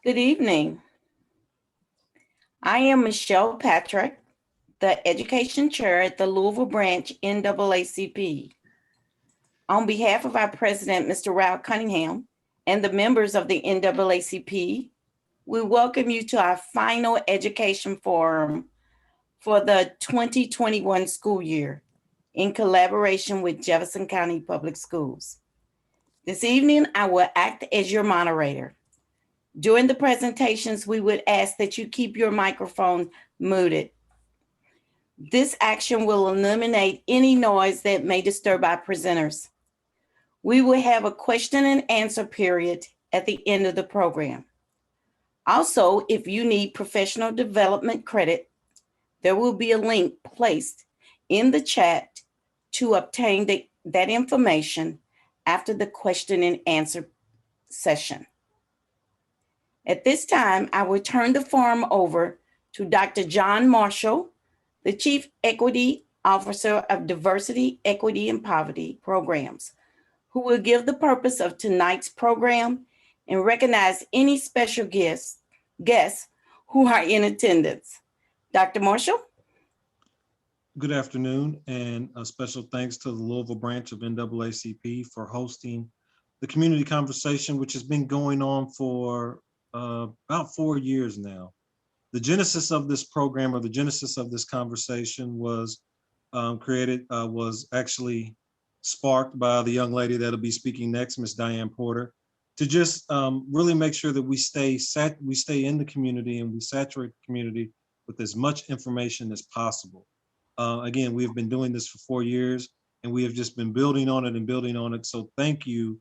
Good evening. I am Michelle Patrick, the Education Chair at the Louisville Branch NAACP. On behalf of our President, Mr. Ralph Cunningham, and the members of the NAACP, we welcome you to our final education forum for the 2021 school year in collaboration with Jefferson County Public Schools. This evening, I will act as your moderator. During the presentations, we would ask that you keep your microphone muted. This action will eliminate any noise that may disturb our presenters. We will have a question and answer period at the end of the program. Also, if you need professional development credit, there will be a link placed in the chat to obtain that information after the question and answer session. At this time, I will turn the forum over to Dr. John Marshall, the Chief Equity Officer of Diversity, Equity, and Poverty Programs, who will give the purpose of tonight's program and recognize any special guests who are in attendance. Dr. Marshall? Good afternoon, and a special thanks to the Louisville branch of NAACP for hosting the community conversation, which has been going on for about 4 years now. The genesis of this program, or the genesis of this conversation, was actually sparked by the young lady that'll be speaking next, Ms. Diane Porter, to just really make sure that we stay in the community and we saturate the community with as much information as possible. Again, we've been doing this for 4 years, and we have just been building on it and building on it. So thank you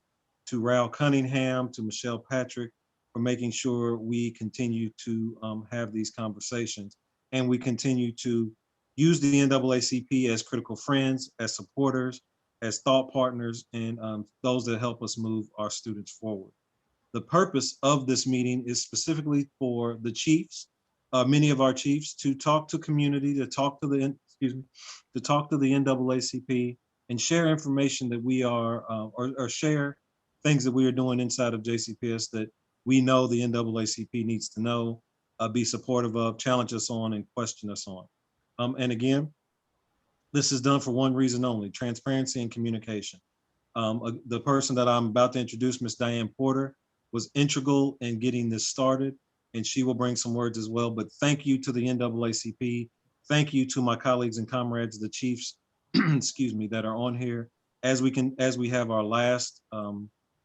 to Ralph Cunningham, to Michelle Patrick, for making sure we continue to have these conversations. And we continue to use the NAACP as critical friends, as supporters, as thought partners, and those that help us move our students forward. The purpose of this meeting is specifically for the chiefs, many of our chiefs, to talk to community, to talk to the NAACP and share information that we are, or share things that we are doing inside of JCPS that we know the NAACP needs to know, be supportive of, challenge us on, and question us on. And again, this is done for one reason only: transparency and communication. The person that I'm about to introduce, Ms. Diane Porter, was integral in getting this started, and she will bring some words as well. But thank you to the NAACP. Thank you to my colleagues and comrades, the chiefs, excuse me, that are on here as we have our last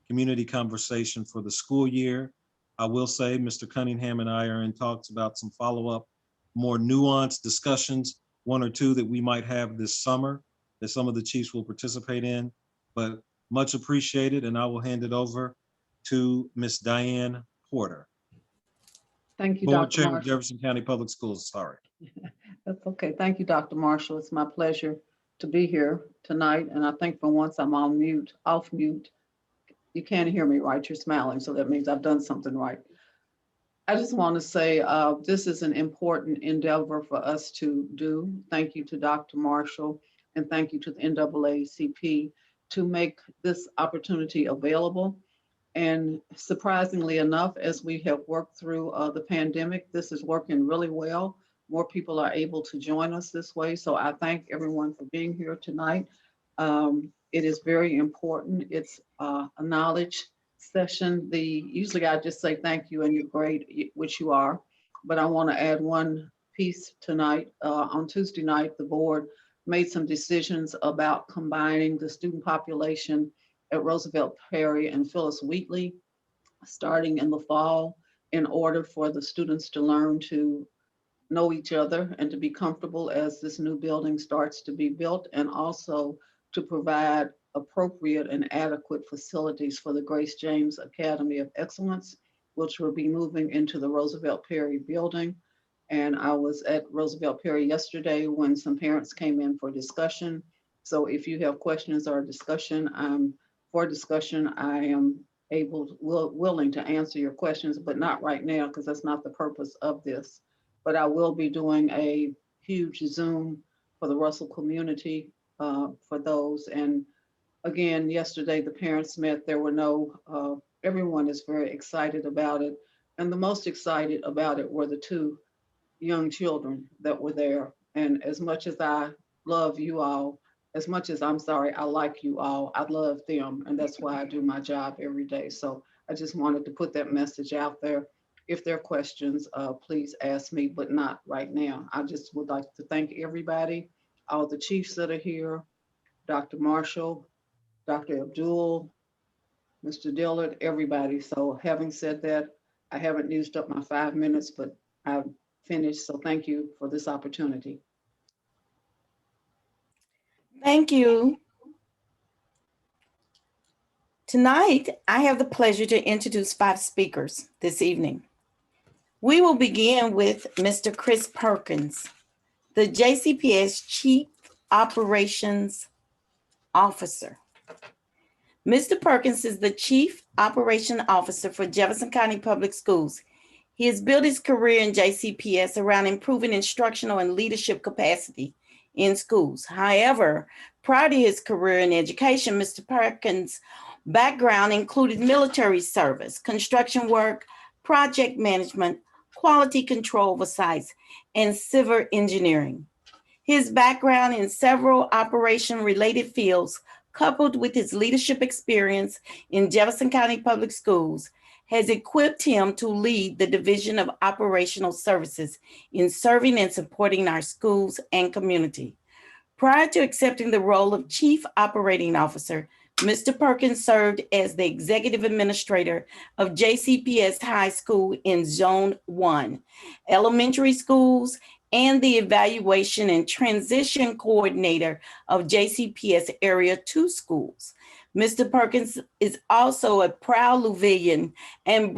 community conversation for the school year. I will say Mr. Cunningham and I are in talks about some follow-up, more nuanced discussions, 1 or 2 that we might have this summer that some of the chiefs will participate in, but much appreciated. And I will hand it over to Ms. Diane Porter. Thank you, Board Dr. Chair of Marshall. Jefferson County Public Schools, sorry. That's okay. Thank you, Dr. Marshall. It's my pleasure to be here tonight. And I think for once I'm off mute. You can't hear me, right? You're smiling, so that means I've done something right. I just want to say this is an important endeavor for us to do. Thank you to Dr. Marshall, and thank you to the NAACP to make this opportunity available. And surprisingly enough, as we have worked through the pandemic, this is working really well. More people are able to join us this way. So I thank everyone for being here tonight. It is very important. It's a knowledge session. Usually I just say thank you and you're great, which you are. But I want to add one piece tonight. On Tuesday night, the board made some decisions about combining the student population at Roosevelt Perry and Phyllis Wheatley starting in the fall in order for the students to learn to know each other and to be comfortable as this new building starts to be built, and also to provide appropriate and adequate facilities for the Grace James Academy of Excellence, which will be moving into the Roosevelt Perry building. And I was at Roosevelt Perry yesterday when some parents came in for discussion. So if you have questions or discussion, I am willing to answer your questions, but not right now because that's not the purpose of this. But I will be doing a huge Zoom for the Russell community for those. And again, yesterday the parents met. There were everyone is very excited about it. And the most excited about it were the two young children that were there. And as much as I love you all, as much as I'm sorry, I like you all, I love them. And that's why I do my job every day. So I just wanted to put that message out there. If there are questions, please ask me, but not right now. I just would like to thank everybody, all the chiefs that are here, Dr. Marshall, Dr. Abdul, Mr. Dillard, everybody. So having said that, I haven't used up my 5 minutes, but I've finished. So thank you for this opportunity. Thank you. Tonight, I have the pleasure to introduce 5 speakers this evening. We will begin with Mr. Chris Perkins, the JCPS Chief Operations Officer. Mr. Perkins is the Chief Operation Officer for Jefferson County Public Schools. He has built his career in JCPS around improving instructional and leadership capacity in schools. However, prior to his career in education, Mr. Perkins' background included military service, construction work, project management, quality control oversights, and civil engineering. His background in several operation-related fields, coupled with his leadership experience in Jefferson County Public Schools, has equipped him to lead the Division of Operational Services in serving and supporting our schools and community. Prior to accepting the role of Chief Operating Officer, Mr. Perkins served as the Executive Administrator of JCPS High School in Zone 1, elementary schools, and the Evaluation and Transition Coordinator of JCPS Area 2 schools. Mr. Perkins is also a proud Louisvillian and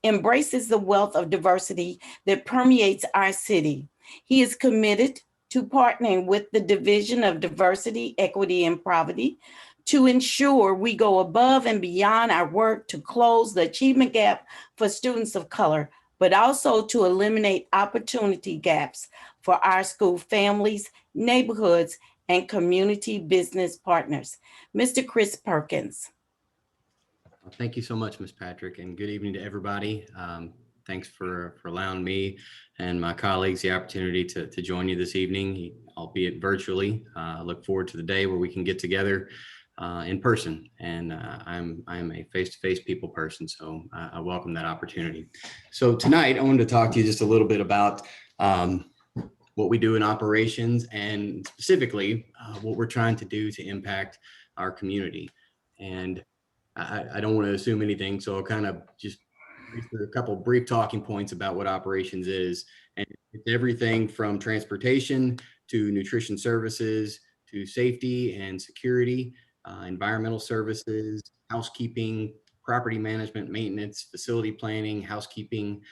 embraces the wealth of diversity that permeates our city. He is committed to partnering with the Division of Diversity, Equity, and Poverty to ensure we go above and beyond our work to close the achievement gap for students of color, but also to eliminate opportunity gaps for our school families, neighborhoods, and community business partners. Mr. Chris Perkins. Thank you so much, Ms. Patrick, and good evening to everybody. Thanks for allowing me and my colleagues the opportunity to join you this evening, albeit virtually. I look forward to the day where we can get together in person, and I'm a face-to-face people person, so I welcome that opportunity. So tonight I wanted to talk to you just a little bit about what we do in operations, and specifically what we're trying to do to impact our community. And I don't want to assume anything, so I'll kind of just a couple brief talking points about what operations is. And it's everything from transportation to nutrition services to safety and security, environmental services, housekeeping, property management, maintenance, facility planning, housekeeping,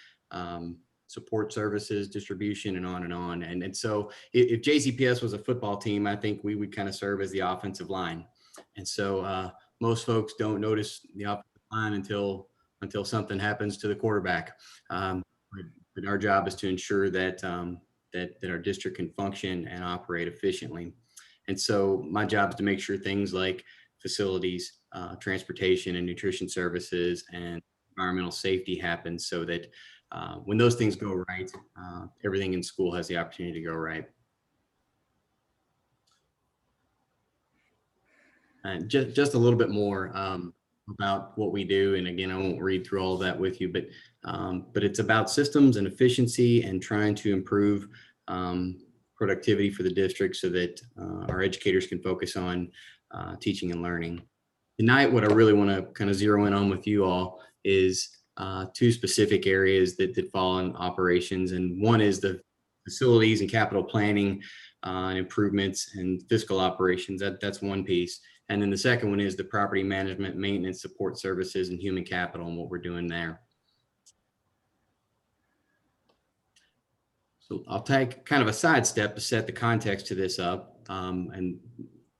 support services, distribution, and on and on. And so if JCPS was a football team, I think we would kind of serve as the offensive line. And so most folks don't notice the offensive line until something happens to the quarterback. But our job is to ensure that our district can function and operate efficiently. And so my job is to make sure things like facilities, transportation and nutrition services, and environmental safety happen, so that when those things go right, everything in school has the opportunity to go right. And just a little bit more about what we do. And again, I won't read through all of that with you, but it's about systems and efficiency and trying to improve productivity for the district so that our educators can focus on teaching and learning. Tonight, what I really want to kind of zero in on with you all is 2 specific areas that fall in operations. And one is the facilities and capital planning and improvements and fiscal operations. That's one piece. And then the second one is the property management, maintenance, support services, and human capital, and what we're doing there. So I'll take kind of a sidestep to set the context to this up. And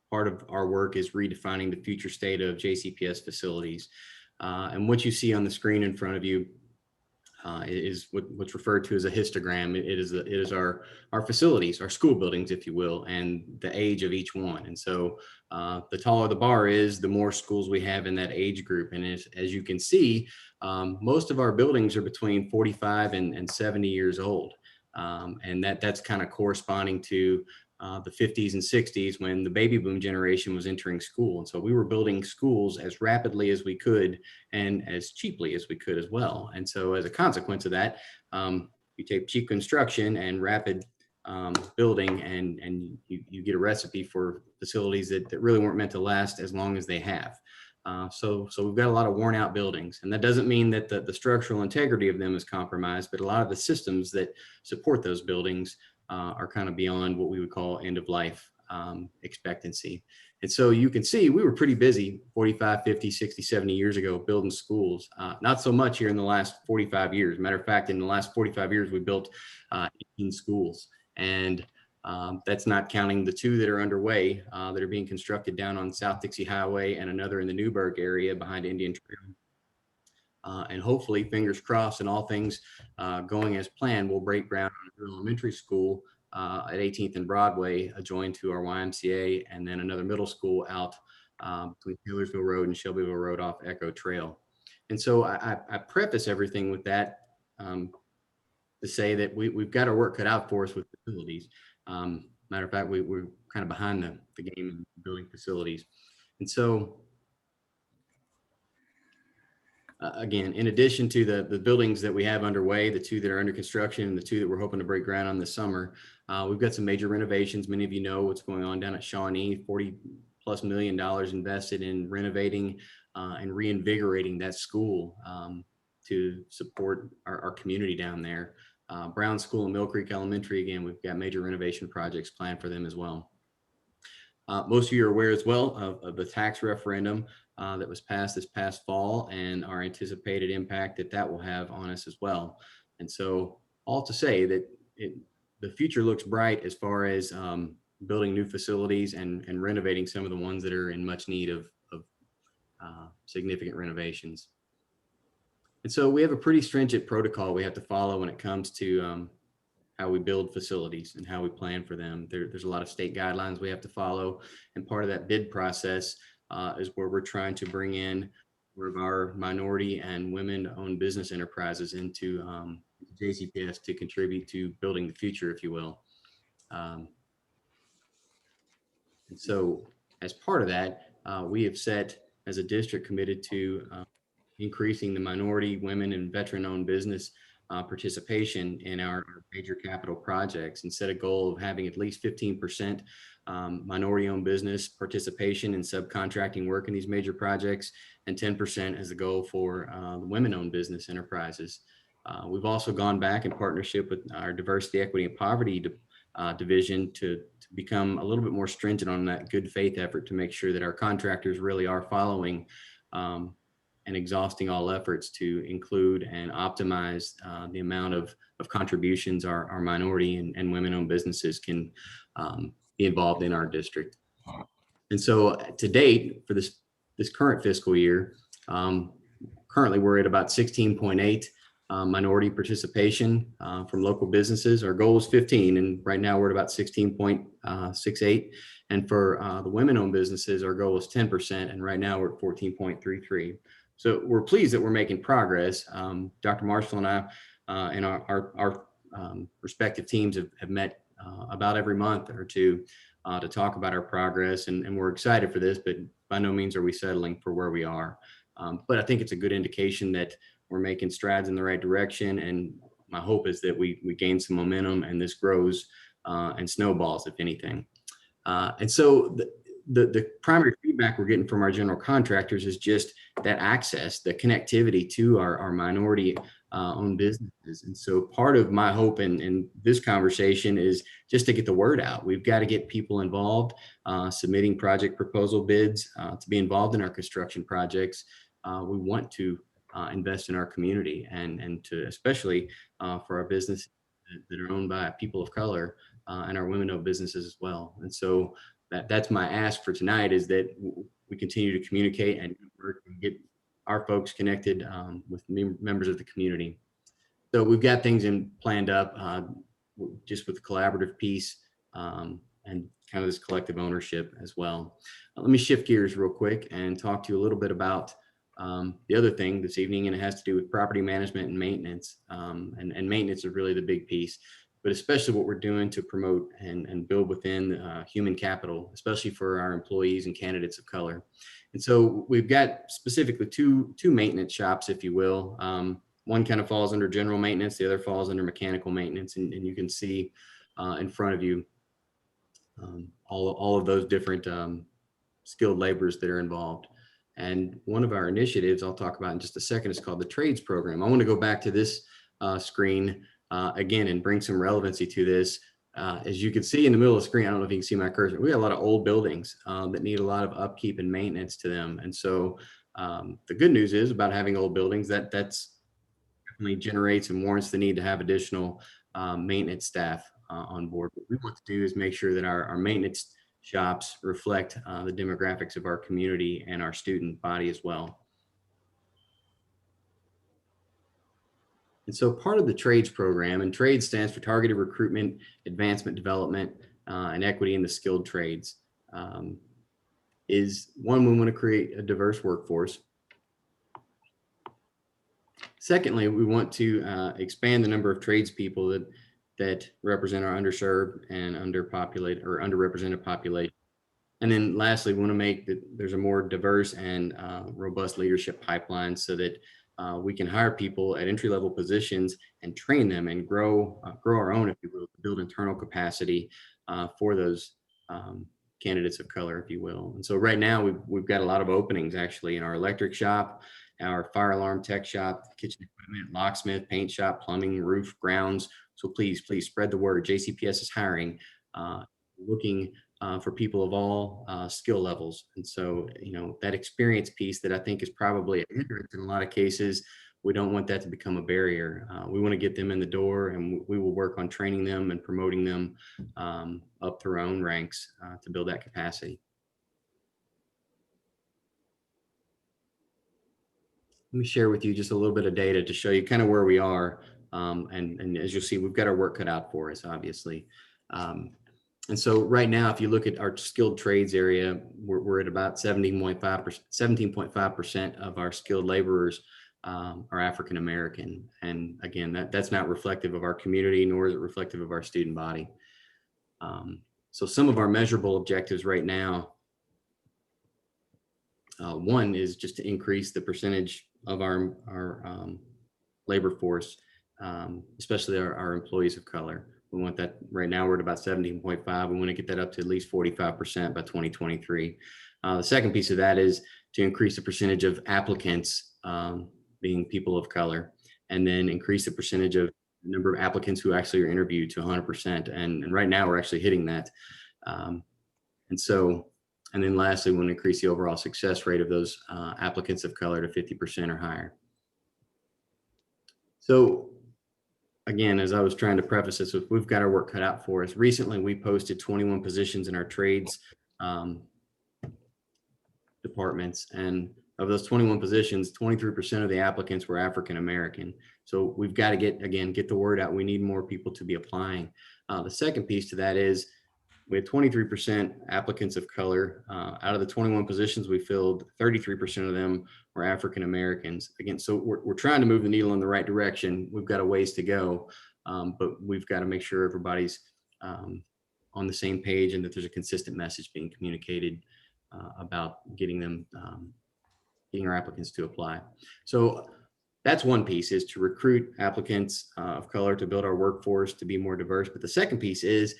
part of our work is redefining the future state of JCPS facilities. And what you see on the screen in front of you is what's referred to as a histogram. It is our facilities, our school buildings, if you will, and the age of each one. And so the taller the bar is, the more schools we have in that age group. And as you can see, most of our buildings are between 45 and 70 years old. And that's kind of corresponding to the 50s and 60s when the baby boom generation was entering school. And so we were building schools as rapidly as we could and as cheaply as we could as well. And so as a consequence of that, you take cheap construction and rapid building, and you get a recipe for facilities that really weren't meant to last as long as they have. So we've got a lot of worn out buildings, and that doesn't mean that the structural integrity of them is compromised, but a lot of the systems that support those buildings are kind of beyond what we would call end of life expectancy. And so you can see we were pretty busy 45, 50, 60, 70 years ago building schools. Not so much here in the last 45 years. Matter of fact, in the last 45 years, we built 18 schools. And that's not counting the 2 that are underway that are being constructed down on South Dixie Highway and another in the Newburgh area behind Indian Trail. And hopefully, fingers crossed, and all things going as planned, we'll break ground on an elementary school at 18th and Broadway, adjoined to our YMCA, and then another middle school out between Taylorsville Road and Shelbyville Road off Echo Trail. And so I preface everything with that to say that we've got our work cut out for us with facilities. Matter of fact, we're kind of behind the game in building facilities. And so again, in addition to the buildings that we have underway, the 2 that are under construction and the 2 that we're hoping to break ground on this summer, we've got some major renovations. Many of you know what's going on down at Shawnee, $40+ million invested in renovating and reinvigorating that school to support our community down there. Brown School and Mill Creek Elementary, again, we've got major renovation projects planned for them as well. Most of you are aware as well of the tax referendum that was passed this past fall and our anticipated impact that will have on us as well. And so all to say that the future looks bright as far as building new facilities and renovating some of the ones that are in much need of significant renovations. And so we have a pretty stringent protocol we have to follow when it comes to how we build facilities and how we plan for them. There's a lot of state guidelines we have to follow. And part of that bid process is where we're trying to bring in more of our minority and women-owned business enterprises into JCPS to contribute to building the future, if you will. And so as part of that, we have set as a district committed to increasing the minority, women, and veteran-owned business participation in our major capital projects, and set a goal of having at least 15% minority-owned business participation in subcontracting work in these major projects, and 10% as a goal for the women-owned business enterprises. We've also gone back in partnership with our Diversity, Equity, and Poverty division to become a little bit more stringent on that good faith effort to make sure that our contractors really are following and exhausting all efforts to include and optimize the amount of contributions our minority and women-owned businesses can be involved in our district. And so to date, for this current fiscal year, currently we're at about 16.8 minority participation from local businesses. Our goal is 15, and right now we're at about 16.68. And for the women-owned businesses, our goal is 10%, and right now we're at 14.33. So we're pleased that we're making progress. Dr. Marshall and I and our respective teams have met about every month or two to talk about our progress, and we're excited for this, but by no means are we settling for where we are. But I think it's a good indication that we're making strides in the right direction, and my hope is that we gain some momentum and this grows and snowballs, if anything. And so the primary feedback we're getting from our general contractors is just that access, the connectivity to our minority owned businesses. And so part of my hope in this conversation is just to get the word out. We've got to get people involved, submitting project proposal bids to be involved in our construction projects. We want to invest in our community and to especially for our businesses that are owned by people of color and our women-owned businesses as well. And so that's my ask for tonight, is that we continue to communicate and work and get our folks connected with members of the community. So we've got things planned up just with the collaborative piece and kind of this collective ownership as well. Let me shift gears real quick and talk to you a little bit about the other thing this evening, and it has to do with property management and maintenance. And maintenance is really the big piece, but especially what we're doing to promote and build within human capital, especially for our employees and candidates of color. And so we've got specifically two maintenance shops, if you will. One kind of falls under general maintenance, the other falls under mechanical maintenance, and you can see in front of you all of those different skilled laborers that are involved. And one of our initiatives I'll talk about in just a second is called the trades program. I want to go back to this screen again and bring some relevancy to this. As you can see in the middle of the screen, I don't know if you can see my cursor, we have a lot of old buildings that need a lot of upkeep and maintenance to them. And so the good news is about having old buildings that's definitely generates and warrants the need to have additional maintenance staff on board. What we want to do is make sure that our maintenance shops reflect the demographics of our community and our student body as well. And so part of the trades program, and trades stands for targeted recruitment, advancement, development, and equity in the skilled trades, is one, we want to create a diverse workforce. Secondly, we want to expand the number of tradespeople that represent our underserved and underpopulated or underrepresented population. And then lastly, we want to make that there's a more diverse and robust leadership pipeline so that we can hire people at entry-level positions and train them and grow our own, if you will, build internal capacity for those candidates of color, if you will. And so right now we've got a lot of openings actually in our electric shop, our fire alarm tech shop, kitchen equipment, locksmith, paint shop, plumbing, roof, grounds. So please spread the word. JCPS is hiring, looking for people of all skill levels. And so, that experience piece that I think is probably a hindrance in a lot of cases, we don't want that to become a barrier. We want to get them in the door, and we will work on training them and promoting them up through our own ranks to build that capacity. Let me share with you just a little bit of data to show you kind of where we are. And as you'll see, we've got our work cut out for us, obviously. And so right now, if you look at our skilled trades area, we're at about 17.5% of our skilled laborers are African American. And again, that's not reflective of our community, nor is it reflective of our student body. So some of our measurable objectives right now, one is just to increase the percentage of our labor force, especially our employees of color. We want that right now, we're at about 17.5. We want to get that up to at least 45% by 2023. The second piece of that is to increase the percentage of applicants being people of color, and then increase the percentage of the number of applicants who actually are interviewed to 100%. And right now we're actually hitting that. And then lastly, we want to increase the overall success rate of those applicants of color to 50% or higher. So again, as I was trying to preface this, we've got our work cut out for us. Recently, we posted 21 positions in our trades departments. And of those 21 positions, 23% of the applicants were African American. So we've got to get the word out. We need more people to be applying. The second piece to that is we had 23% applicants of color. Out of the 21 positions we filled, 33% of them were African Americans. Again, so we're trying to move the needle in the right direction. We've got a ways to go, but we've got to make sure everybody's on the same page and that there's a consistent message being communicated about getting our applicants to apply. So that's one piece, is to recruit applicants of color to build our workforce to be more diverse. But the second piece is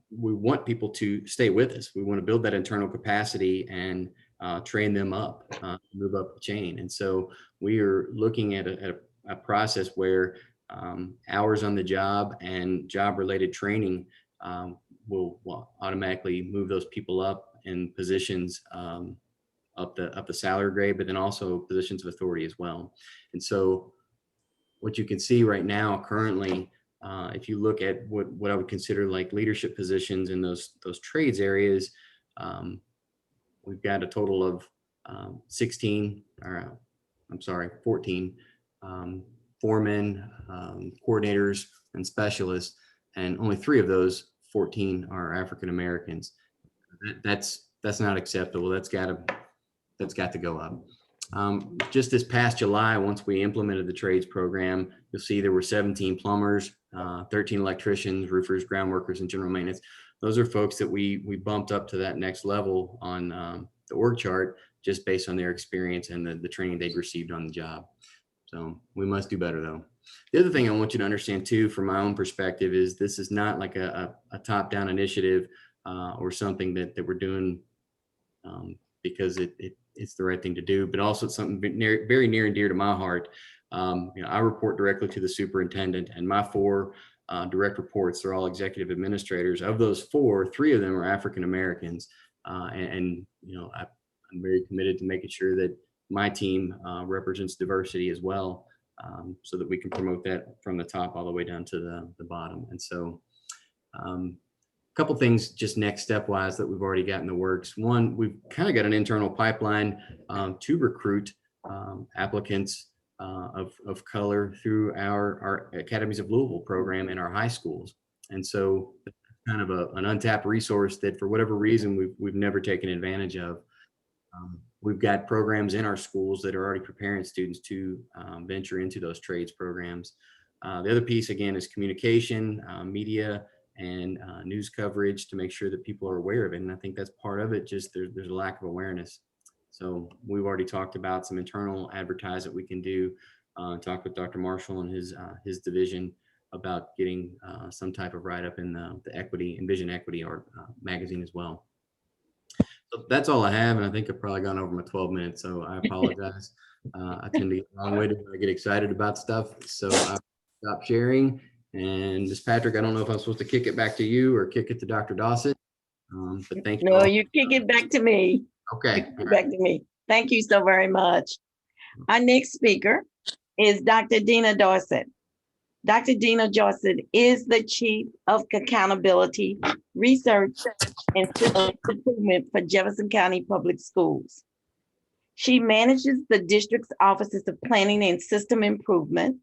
we want people to stay with us. We want to build that internal capacity and train them up, move up the chain. And so we are looking at a process where hours on the job and job-related training will automatically move those people up in positions up the salary grade, but then also positions of authority as well. And so what you can see right now currently, if you look at what I would consider like leadership positions in those trades areas, we've got a total of 14 foremen, coordinators, and specialists, and only 3 of those 14 are African Americans. That's not acceptable. That's got to go up. Just this past July, once we implemented the trades program, you'll see there were 17 plumbers, 13 electricians, roofers, ground workers, and general maintenance. Those are folks that we bumped up to that next level on the org chart just based on their experience and the training they'd received on the job. So we must do better, though. The other thing I want you to understand too, from my own perspective, is this is not like a top-down initiative or something that we're doing because it's the right thing to do, but also it's something very near and dear to my heart. I report directly to the superintendent, and my 4 direct reports, they're all executive administrators. Of those 4, 3 of them are African Americans, and I'm very committed to making sure that my team represents diversity as well, so that we can promote that from the top all the way down to the bottom. And so a couple things just next step wise that we've already got in the works. One, we've kind of got an internal pipeline to recruit applicants of color through our Academies of Louisville program in our high schools. And so kind of an untapped resource that for whatever reason we've never taken advantage of. We've got programs in our schools that are already preparing students to venture into those trades programs. The other piece, again, is communication, media, and news coverage to make sure that people are aware of it. And I think that's part of it, just there's a lack of awareness. So we've already talked about some internal advertising we can do, talk with Dr. Marshall and his division about getting some type of write-up in the Equity, Envision Equity Art magazine as well. So that's all I have, and I think I've probably gone over my 12 minutes, so I apologize. I tend to get long-winded when I get excited about stuff, so I'll stop sharing. And Ms. Patrick, I don't know if I'm supposed to kick it back to you or kick it to Dr. Dawson, but thank you. No, you kick it back to me. Okay. Kick it back to me. Thank you so very much. Our next speaker is Dr. Dina Dorsett. Dr. Dina Dorsett is the Chief of Accountability, Research, and System Improvement for Jefferson County Public Schools. She manages the district's offices of planning and system improvement,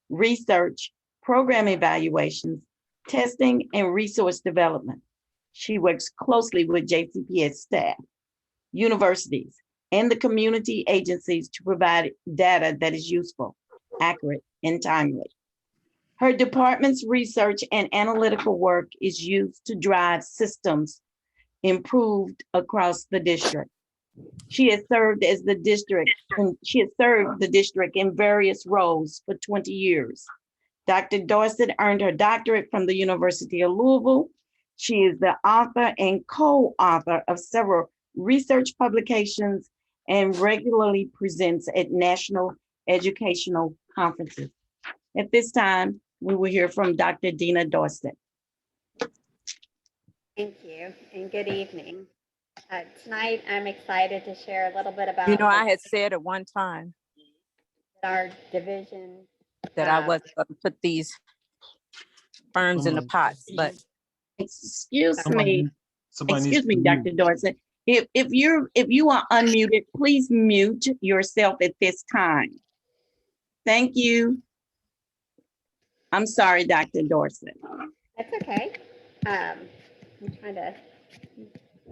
research, program evaluations, testing, and resource development. She works closely with JCPS staff, universities, and the community agencies to provide data that is useful, accurate, and timely. Her department's research and analytical work is used to drive systems improved across the district. She has served the district in various roles for 20 years. Dr. Dorsett earned her doctorate from the University of Louisville. She is the author and co-author of several research publications and regularly presents at national educational conferences. At this time, we will hear from Dr. Dina Dorsett. Thank you, and good evening. Tonight, I'm excited to share a little bit about I had said at one time our division. that I wasn't going to put these ferns in the pots, but Excuse Somebody needs to Dr. Dorsett. If you are unmuted, please mute yourself at this time. Thank you. I'm sorry, Dr. Dorsett. That's okay. I'm trying to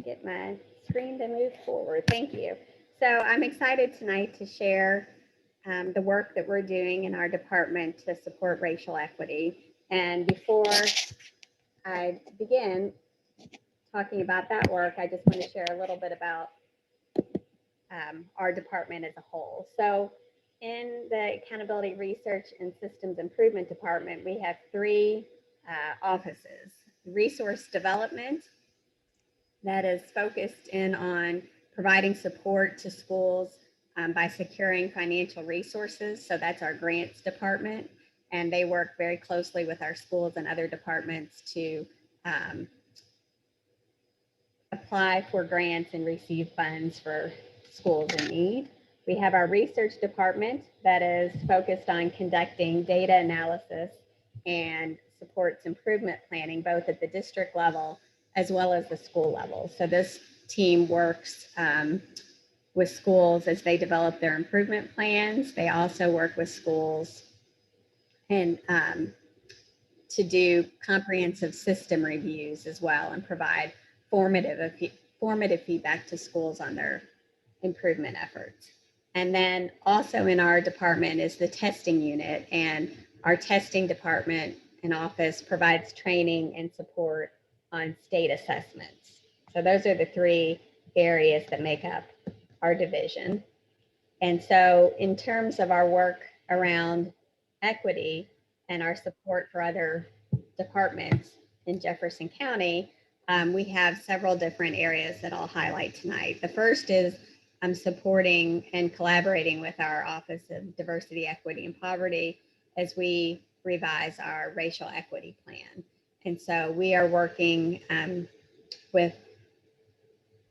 get my screen to move forward. Thank you. So I'm excited tonight to share the work that we're doing in our department to support racial equity. And before I begin talking about that work, I just want to share a little bit about our department as a whole. So in the Accountability Research and Systems Improvement Department, we have 3 offices. Resource Development, that is focused in on providing support to schools by securing financial resources. So that's our grants department. And they work very closely with our schools and other departments to apply for grants and receive funds for schools in need. We have our research department that is focused on conducting data analysis and supports improvement planning, both at the district level as well as the school level. So this team works with schools as they develop their improvement plans. They also work with schools and to do comprehensive system reviews as well and provide formative feedback to schools on their improvement efforts. And then also in our department is the testing unit, and our testing department and office provides training and support on state assessments. So those are the three areas that make up our division. And so in terms of our work around equity and our support for other departments in Jefferson County, we have several different areas that I'll highlight tonight. The first is supporting and collaborating with our Office of Diversity, Equity, and Poverty as we revise our racial equity plan. And so we are working with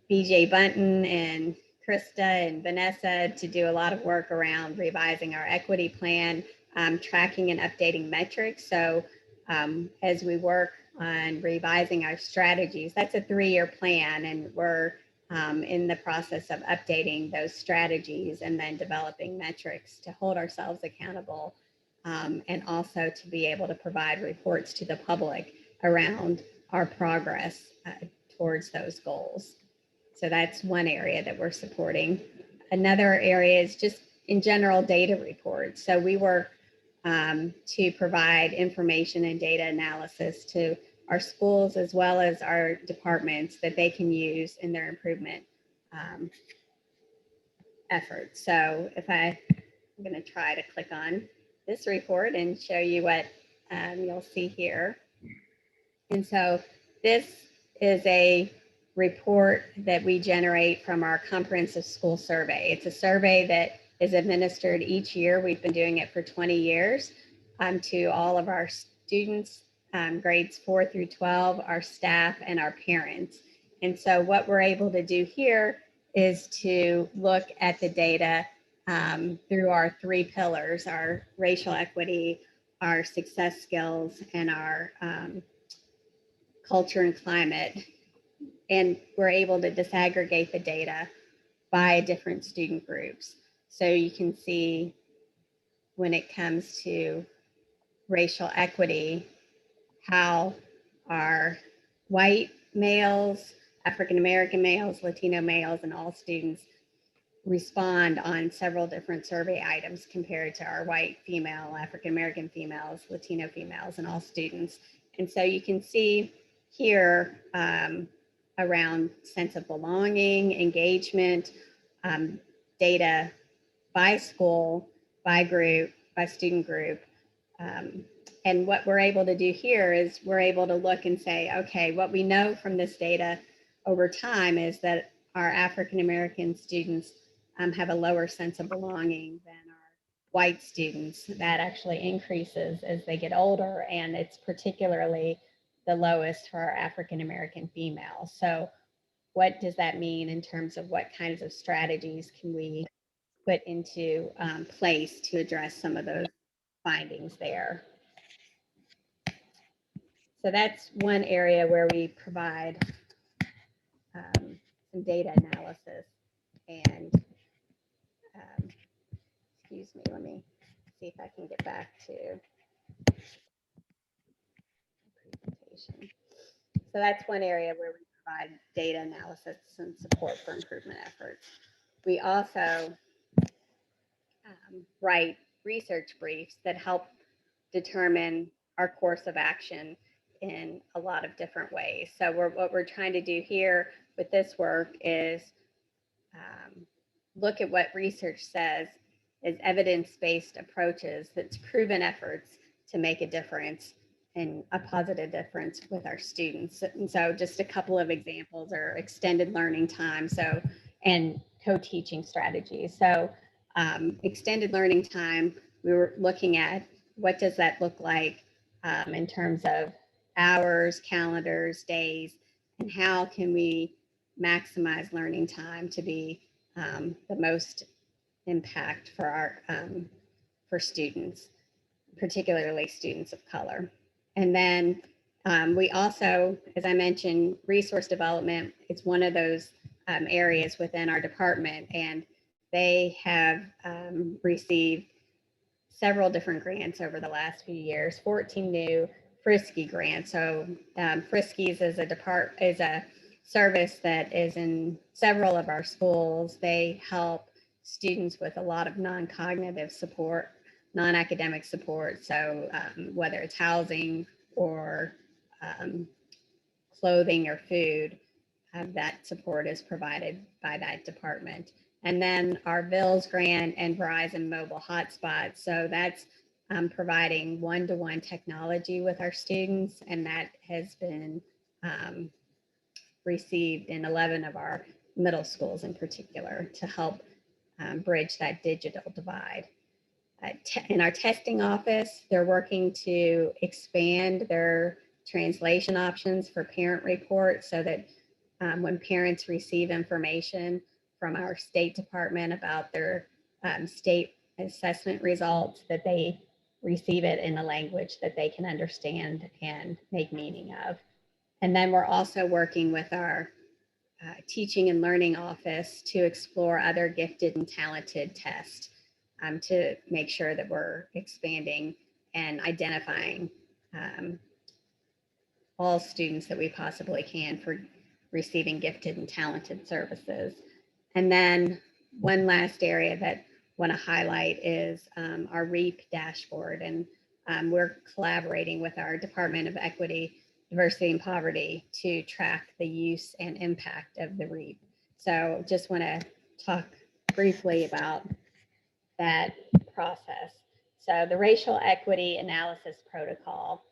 BJ Bunton and Krista and Vanessa to do a lot of work around revising our equity plan, tracking and updating metrics. So as we work on revising our strategies, that's a 3-year plan, and we're in the process of updating those strategies and then developing metrics to hold ourselves accountable, and also to be able to provide reports to the public around our progress towards those goals. So that's one area that we're supporting. Another area is just in general data reports. So we work to provide information and data analysis to our schools as well as our departments that they can use in their improvement efforts. So if I'm going to try to click on this report and show you what you'll see here. And so this is a report that we generate from our comprehensive school survey. It's a survey that is administered each year. We've been doing it for 20 years to all of our students, grades 4 through 12, our staff, and our parents. And so what we're able to do here is to look at the data through our 3 pillars: our racial equity, our success skills, and our culture and climate. And we're able to disaggregate the data by different student groups. So you can see when it comes to racial equity, how our white males, African-American males, Latino males, and all students respond on several different survey items compared to our white female, African-American females, Latino females, and all students. And so you can see here around sense of belonging, engagement, data by school, by group, by student group. And what we're able to do here is we're able to look and say, okay, what we know from this data over time is that our African-American students have a lower sense of belonging than our white students. That actually increases as they get older, and it's particularly the lowest for our African-American females. So what does that mean in terms of what kinds of strategies can we put into place to address some of those findings there? So that's one area where we provide some data analysis. And excuse me, let me see if I can get back to presentation. So that's one area where we provide data analysis and support for improvement efforts. We also write research briefs that help determine our course of action in a lot of different ways. So what we're trying to do here with this work is look at what research says is evidence-based approaches that's proven efforts to make a difference and a positive difference with our students. And so just a couple of examples are extended learning time, and co-teaching strategies. So extended learning time, we were looking at what does that look like in terms of hours, calendars, days, and how can we maximize learning time to be the most impact for our for students, particularly students of color. And then we also, as I mentioned, resource development, it's one of those areas within our department, and they have received several different grants over the last few years, 14 new Frisky grants. So Friskies is a service that is in several of our schools. They help students with a lot of non-cognitive support, non-academic support. So whether it's housing or clothing or food, that support is provided by that department. And then our Vills grant and Verizon mobile hotspot. So that's providing one-to-one technology with our students, and that has been received in 11 of our middle schools in particular to help bridge that digital divide. In our testing office, they're working to expand their translation options for parent reports so that when parents receive information from our state department about their state assessment results, that they receive it in a language that they can understand and make meaning of. And then we're also working with our teaching and learning office to explore other gifted and talented tests to make sure that we're expanding and identifying all students that we possibly can for receiving gifted and talented services. And then one last area that I want to highlight is our REAP dashboard. And we're collaborating with our Department of Equity, Diversity and Poverty to track the use and impact of the REAP. So just want to talk briefly about that process. So the Racial Equity Analysis Protocol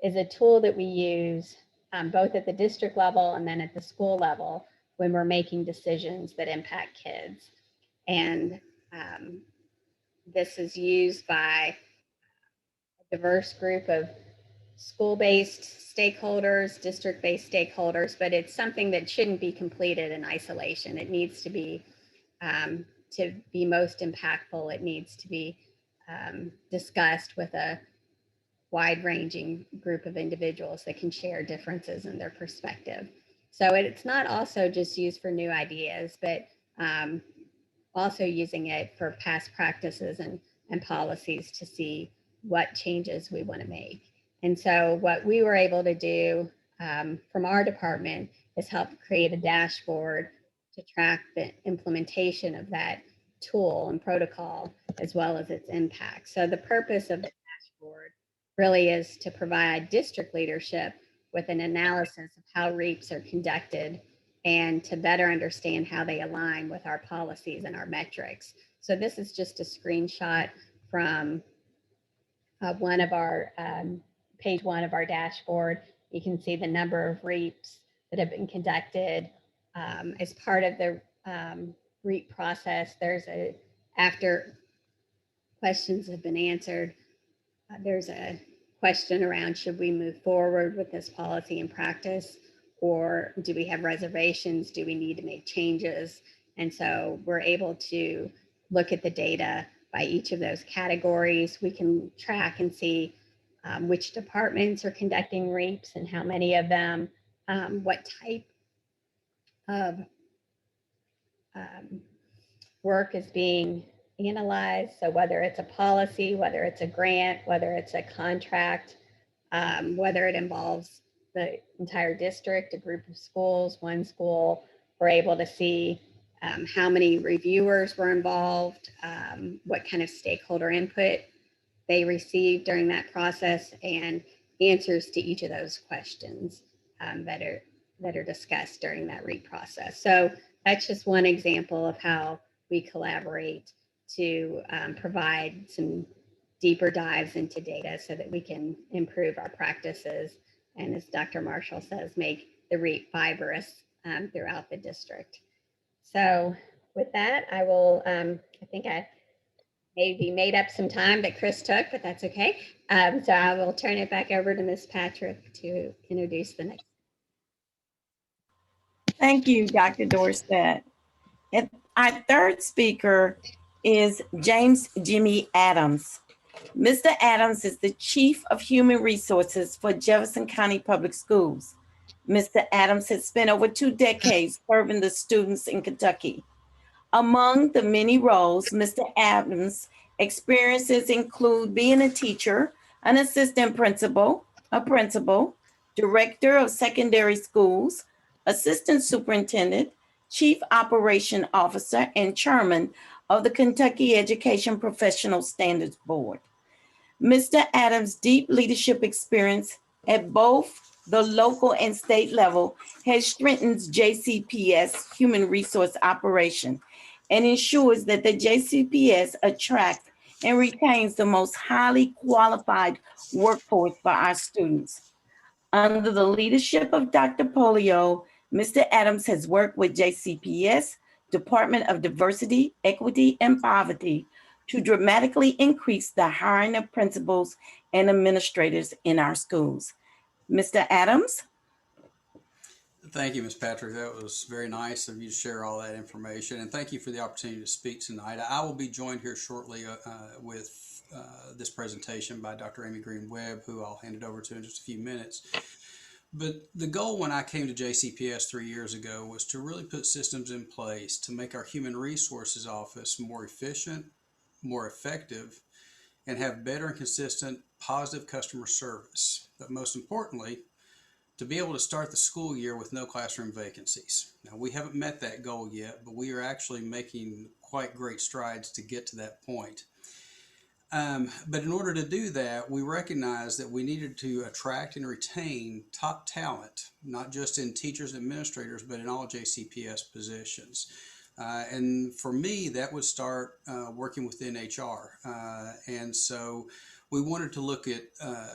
is a tool that we use both at the district level and then at the school level when we're making decisions that impact kids. And this is used by a diverse group of school-based stakeholders, district-based stakeholders, but it's something that shouldn't be completed in isolation. It needs to be most impactful. It needs to be discussed with a wide-ranging group of individuals that can share differences in their perspective. So it's not also just used for new ideas, but also using it for past practices and policies to see what changes we want to make. And so what we were able to do from our department is help create a dashboard to track the implementation of that tool and protocol, as well as its impact. So the purpose of the dashboard really is to provide district leadership with an analysis of how REAPs are conducted and to better understand how they align with our policies and our metrics. So this is just a screenshot from one of our page one of our dashboard. You can see the number of REAPs that have been conducted as part of the REAP process. After questions have been answered, there's a question around, should we move forward with this policy and practice, or do we have reservations? Do we need to make changes? And so we're able to look at the data by each of those categories. We can track and see which departments are conducting REAPs and how many of them, what type of work is being analyzed. So whether it's a policy, whether it's a grant, whether it's a contract, whether it involves the entire district, a group of schools, one school, we're able to see how many reviewers were involved, what kind of stakeholder input they received during that process, and answers to each of those questions that are discussed during that REAP process. So that's just one example of how we collaborate to provide some deeper dives into data so that we can improve our practices. And as Dr. Marshall says, make the REAP fibrous throughout the district. So with that, I will, I think I maybe made up some time that Chris took, but that's okay. So I will turn it back over to Ms. Patrick to introduce the next. Thank you, Dr. Dorset. And our third speaker is James Jimmy Adams. Mr. Adams is the Chief of Human Resources for Jefferson County Public Schools. Mr. Adams has spent over 2 decades serving the students in Kentucky. Among the many roles Mr. Adams Experiences include being a teacher, an assistant principal, a principal, director of secondary schools, assistant superintendent, chief operation officer, and chairman of the Kentucky Education Professional Standards Board. Mr. Adams' deep leadership experience at both the local and state level has strengthened JCPS human resource operation and ensures that the JCPS attracts and retains the most highly qualified workforce for our students. Under the leadership of Dr. Polio, Mr. Adams has worked with JCPS, Department of Diversity, Equity, and Poverty to dramatically increase the hiring of principals and administrators in our schools. Mr. Adams? Thank you, Ms. Patrick. That was very nice of you to share all that information, and thank you for the opportunity to speak tonight. I will be joined here shortly with this presentation by Dr. Amy Green Webb, who I'll hand it over to in just a few minutes. But the goal when I came to JCPS 3 years ago was to really put systems in place to make our human resources office more efficient, more effective, and have better and consistent positive customer service. But most importantly, to be able to start the school year with no classroom vacancies. Now, we haven't met that goal yet, but we are actually making quite great strides to get to that point. But in order to do that, we recognized that we needed to attract and retain top talent, not just in teachers and administrators, but in all JCPS positions. And for me, that would start working within HR. And so we wanted to look at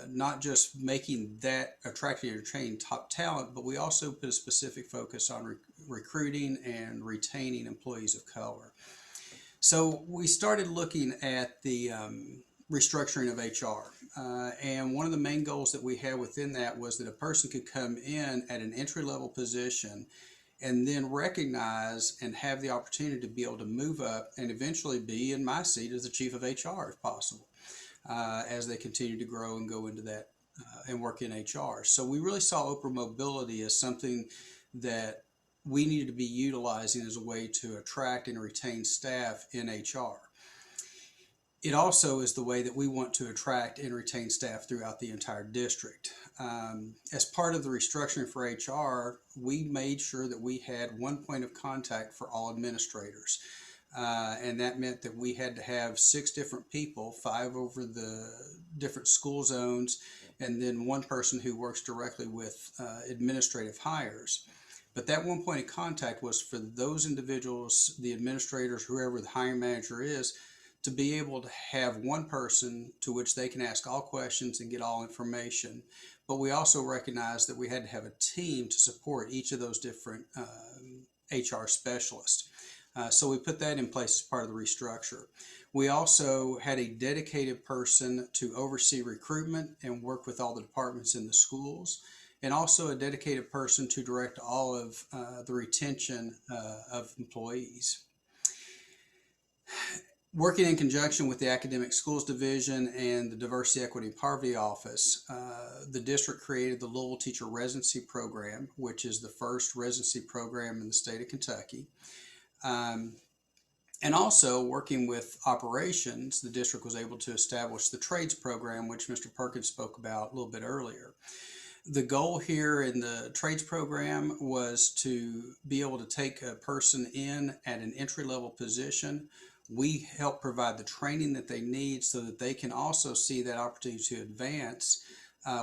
not just making that attracting and retaining top talent, but we also put a specific focus on recruiting and retaining employees of color. So we started looking at the restructuring of HR. And one of the main goals that we had within that was that a person could come in at an entry-level position and then recognize and have the opportunity to be able to move up and eventually be in my seat as the chief of HR if possible, as they continue to grow and go into that and work in HR. So we really saw open mobility as something that we needed to be utilizing as a way to attract and retain staff in HR. It also is the way that we want to attract and retain staff throughout the entire district. As part of the restructuring for HR, we made sure that we had one point of contact for all administrators. And that meant that we had to have 6 different people, 5 over the different school zones, and then one person who works directly with administrative hires. But that one point of contact was for those individuals, the administrators, whoever the hiring manager is, to be able to have one person to which they can ask all questions and get all information. But we also recognized that we had to have a team to support each of those different HR specialists. So we put that in place as part of the restructure. We also had a dedicated person to oversee recruitment and work with all the departments in the schools, and also a dedicated person to direct all of the retention of employees. Working in conjunction with the Academic Schools Division and the Diversity, Equity, and Poverty Office, the district created the Louisville Teacher Residency Program, which is the first residency program in the state of Kentucky. And also working with operations, the district was able to establish the trades program, which Mr. Perkins spoke about a little bit earlier. The goal here in the trades program was to be able to take a person in at an entry-level position. We help provide the training that they need so that they can also see that opportunity to advance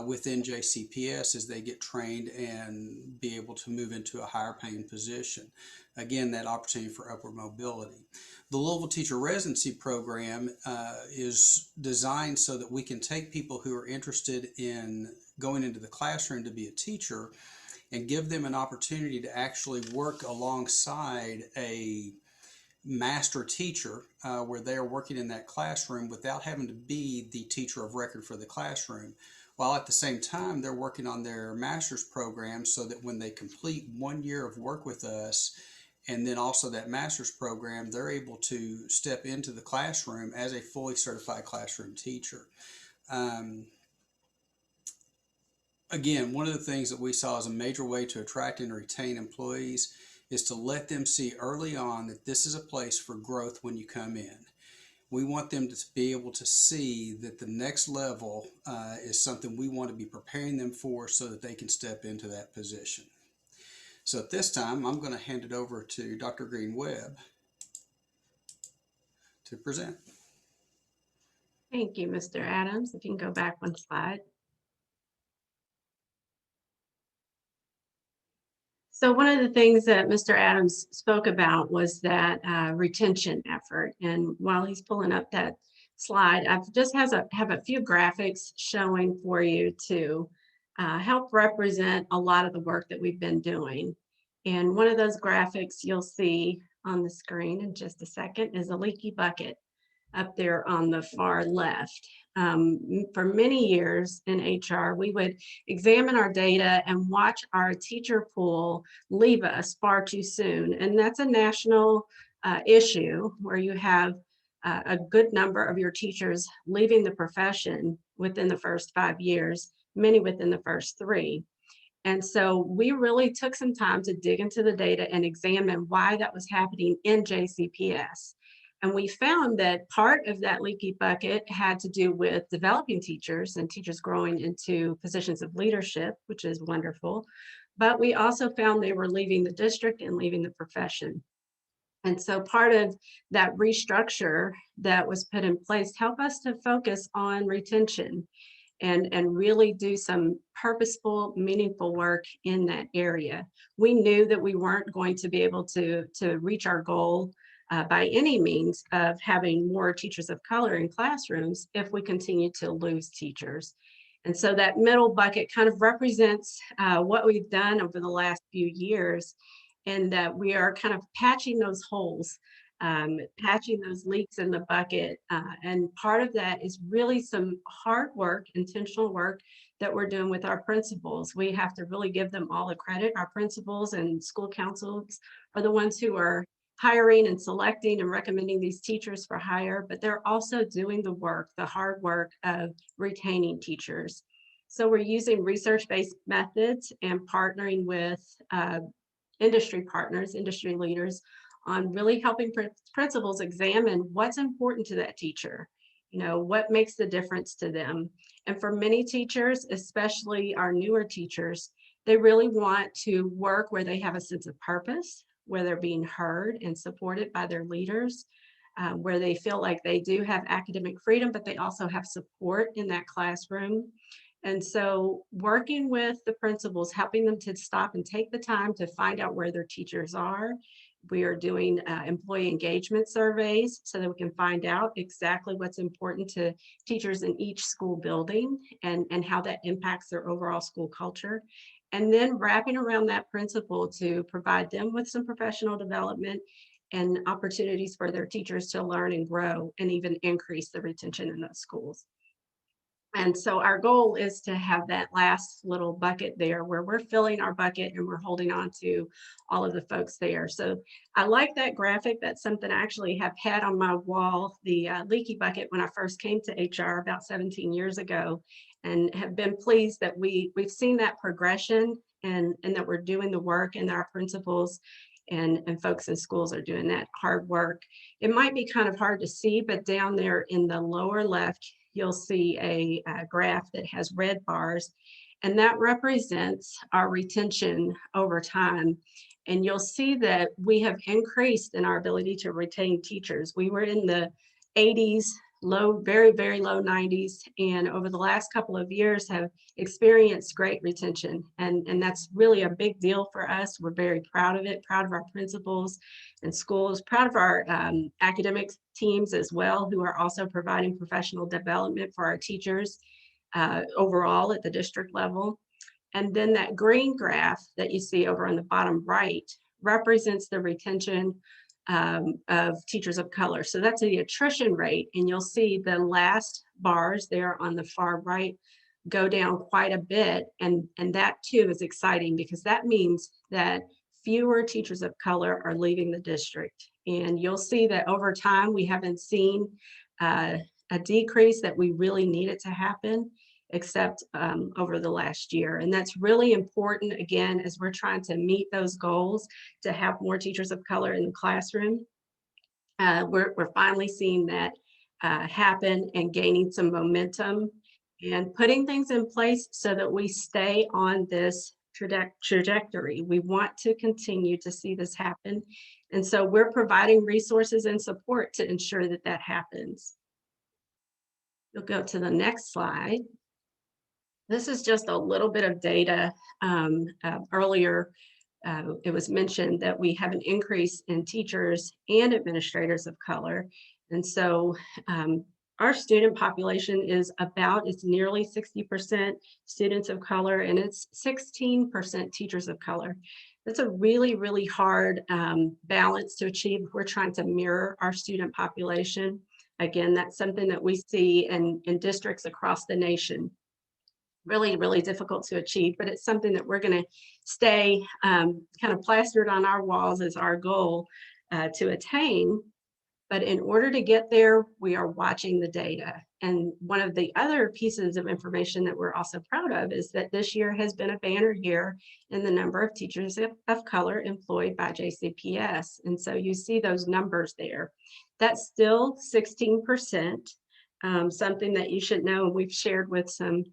within JCPS as they get trained and be able to move into a higher paying position. Again, that opportunity for upward mobility. The Louisville Teacher Residency Program is designed so that we can take people who are interested in going into the classroom to be a teacher and give them an opportunity to actually work alongside a master teacher where they are working in that classroom without having to be the teacher of record for the classroom, while at the same time they're working on their master's program so that when they complete 1 year of work with us and then also that master's program, they're able to step into the classroom as a fully certified classroom teacher. Again, one of the things that we saw as a major way to attract and retain employees is to let them see early on that this is a place for growth when you come in. We want them to be able to see that the next level is something we want to be preparing them for so that they can step into that position. So at this time, I'm going to hand it over to Dr. Green-Webb to present. Thank you, Mr. Adams. If you can go back one slide. So one of the things that Mr. Adams spoke about was that retention effort. And while he's pulling up that slide, I've just have a few graphics showing for you to help represent a lot of the work that we've been doing. And one of those graphics you'll see on the screen in just a second is a leaky bucket up there on the far left. For many years in HR, we would examine our data and watch our teacher pool leave us far too soon. And that's a national issue where you have a good number of your teachers leaving the profession within the first 5 years, many within the first 3. And so we really took some time to dig into the data and examine why that was happening in JCPS. And we found that part of that leaky bucket had to do with developing teachers and teachers growing into positions of leadership, which is wonderful. But we also found they were leaving the district and leaving the profession. And so part of that restructure that was put in place helped us to focus on retention and really do some purposeful, meaningful work in that area. We knew that we weren't going to be able to reach our goal by any means of having more teachers of color in classrooms if we continue to lose teachers. And so that middle bucket kind of represents what we've done over the last few years, and that we are kind of patching those holes, patching those leaks in the bucket. And part of that is really some hard work, intentional work that we're doing with our principals. We have to really give them all the credit. Our principals and school councils are the ones who are hiring and selecting and recommending these teachers for hire, but they're also doing the work, the hard work of retaining teachers. So we're using research-based methods and partnering with industry partners, industry leaders, on really helping principals examine what's important to that teacher, what makes the difference to them. And for many teachers, especially our newer teachers, they really want to work where they have a sense of purpose, where they're being heard and supported by their leaders, where they feel like they do have academic freedom, but they also have support in that classroom. And so working with the principals, helping them to stop and take the time to find out where their teachers are. We are doing employee engagement surveys so that we can find out exactly what's important to teachers in each school building and how that impacts their overall school culture. And then wrapping around that principal to provide them with some professional development and opportunities for their teachers to learn and grow and even increase the retention in those schools. And so our goal is to have that last little bucket there where we're filling our bucket and we're holding on to all of the folks there. So I like that graphic. That's something I actually have had on my wall, the leaky bucket, when I first came to HR about 17 years ago, and have been pleased that we've seen that progression and that we're doing the work, and our principals and folks in schools are doing that hard work. It might be kind of hard to see, but down there in the lower left, you'll see a graph that has red bars, and that represents our retention over time. And you'll see that we have increased in our ability to retain teachers. We were in the 80s, very, very low 90s, and over the last couple of years have experienced great retention. And that's really a big deal for us. We're very proud of it, proud of our principals and schools, proud of our academic teams as well, who are also providing professional development for our teachers overall at the district level. And then that green graph that you see over on the bottom right represents the retention of teachers of color. So that's the attrition rate, and you'll see the last bars there on the far right go down quite a bit, and that too is exciting because that means that fewer teachers of color are leaving the district. And you'll see that over time we haven't seen a decrease that we really needed to happen, except over the last year. And that's really important, again, as we're trying to meet those goals to have more teachers of color in the classroom. We're finally seeing that happen and gaining some momentum and putting things in place so that we stay on this trajectory. We want to continue to see this happen. And so we're providing resources and support to ensure that that happens. You'll go to the next slide. This is just a little bit of data. Earlier, it was mentioned that we have an increase in teachers and administrators of color. And so our student population it's nearly 60% students of color, and it's 16% teachers of color. That's a really, really hard balance to achieve if we're trying to mirror our student population. Again, that's something that we see in districts across the nation. Really, really difficult to achieve, but it's something that we're going to stay kind of plastered on our walls as our goal to attain. But in order to get there, we are watching the data. And one of the other pieces of information that we're also proud of is that this year has been a banner year in the number of teachers of color employed by JCPS. And so you see those numbers there. That's still 16%, something that you should know. And we've shared with some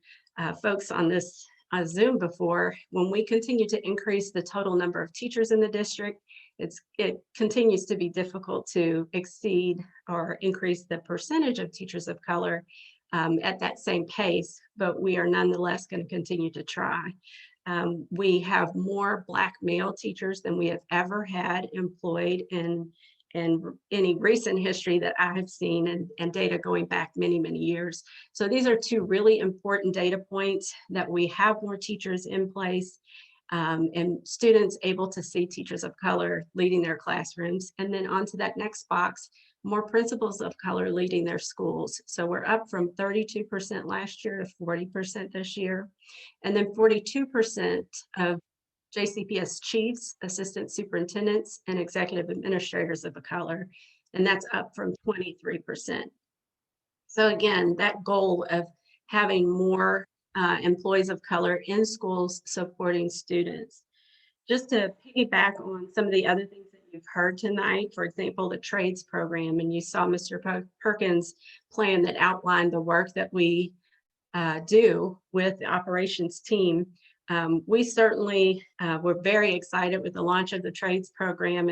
folks on this Zoom before. When we continue to increase the total number of teachers in the district, it continues to be difficult to exceed or increase the percentage of teachers of color at that same pace, but we are nonetheless going to continue to try. We have more Black male teachers than we have ever had employed in any recent history that I have seen, and data going back many, many years. So these are two really important data points, that we have more teachers in place and students able to see teachers of color leading their classrooms. And then onto that next box, more principals of color leading their schools. So we're up from 32% last year to 40% this year. And then 42% of JCPS chiefs, assistant superintendents, and executive administrators of color, and that's up from 23%. So again, that goal of having more employees of color in schools supporting students. Just to piggyback on some of the other things that you've heard tonight, for example, the trades program, and you saw Mr. Perkins' plan that outlined the work that we do with the operations team. We certainly were very excited with the launch of the trades program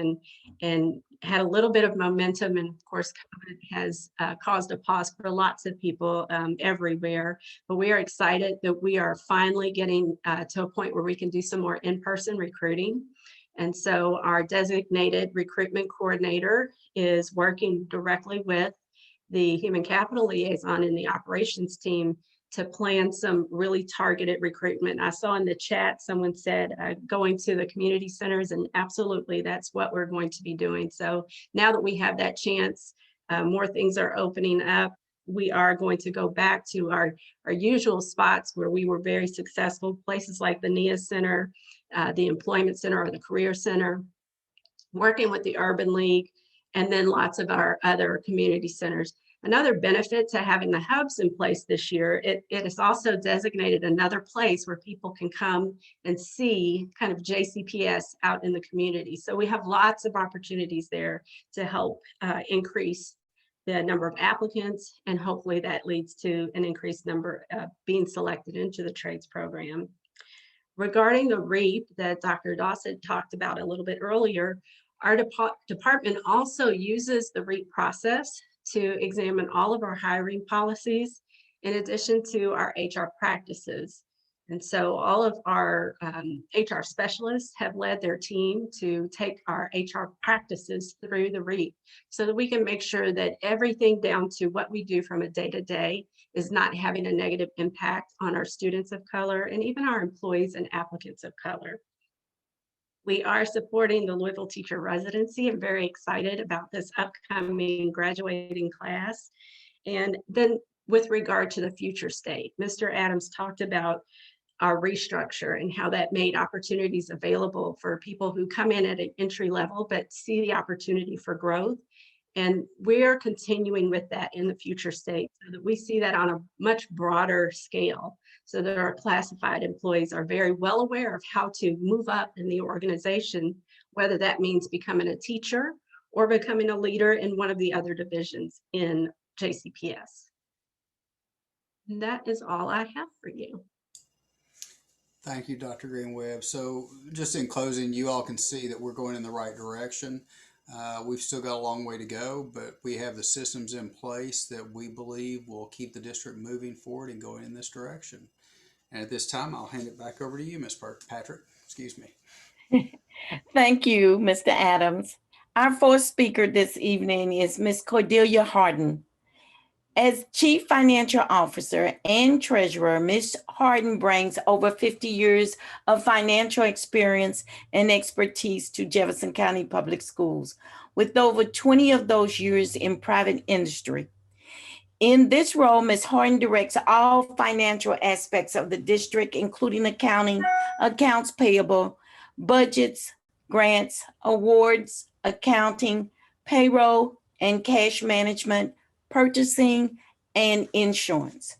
and had a little bit of momentum. And of course, COVID has caused a pause for lots of people everywhere. But we are excited that we are finally getting to a point where we can do some more in-person recruiting. And so our designated recruitment coordinator is working directly with the human capital liaison and the operations team to plan some really targeted recruitment. I saw in the chat, someone said going to the community centers, and absolutely that's what we're going to be doing. So now that we have that chance, more things are opening up. We are going to go back to our usual spots where we were very successful, places like the NEA Center, the Employment Center or the Career Center, working with the Urban League, and then lots of our other community centers. Another benefit to having the hubs in place this year, it is also designated another place where people can come and see kind of JCPS out in the community. So we have lots of opportunities there to help increase the number of applicants, and hopefully that leads to an increased number being selected into the trades program. Regarding the REAP that Dr. Dawson talked about a little bit earlier, our department also uses the REAP process to examine all of our hiring policies, in addition to our HR practices. And so all of our HR specialists have led their team to take our HR practices through the REAP so that we can make sure that everything down to what we do from a day-to-day is not having a negative impact on our students of color and even our employees and applicants of color. We are supporting the Louisville Teacher Residency. I'm very excited about this upcoming graduating class. And then with regard to the future state, Mr. Adams talked about our restructure and how that made opportunities available for people who come in at an entry level but see the opportunity for growth. And we're continuing with that in the future state so that we see that on a much broader scale, so that our classified employees are very well aware of how to move up in the organization, whether that means becoming a teacher or becoming a leader in one of the other divisions in JCPS. And that is all I have for you. Thank you, Dr. Greenwebb. So just in closing, you all can see that we're going in the right direction. We've still got a long way to go, but we have the systems in place that we believe will keep the district moving forward and going in this direction. And at this time, I'll hand it back over to you, Ms. Patrick. Excuse me. Thank you, Mr. Adams. Our fourth speaker this evening is Ms. Cordelia Harden. As Chief Financial Officer and Treasurer, Ms. Harden brings over 50 years of financial experience and expertise to Jefferson County Public Schools, with over 20 of those years in private industry. In this role, Ms. Harden directs all financial aspects of the district, including accounting, accounts payable, budgets, grants, awards, accounting, payroll, and cash management, purchasing, and insurance.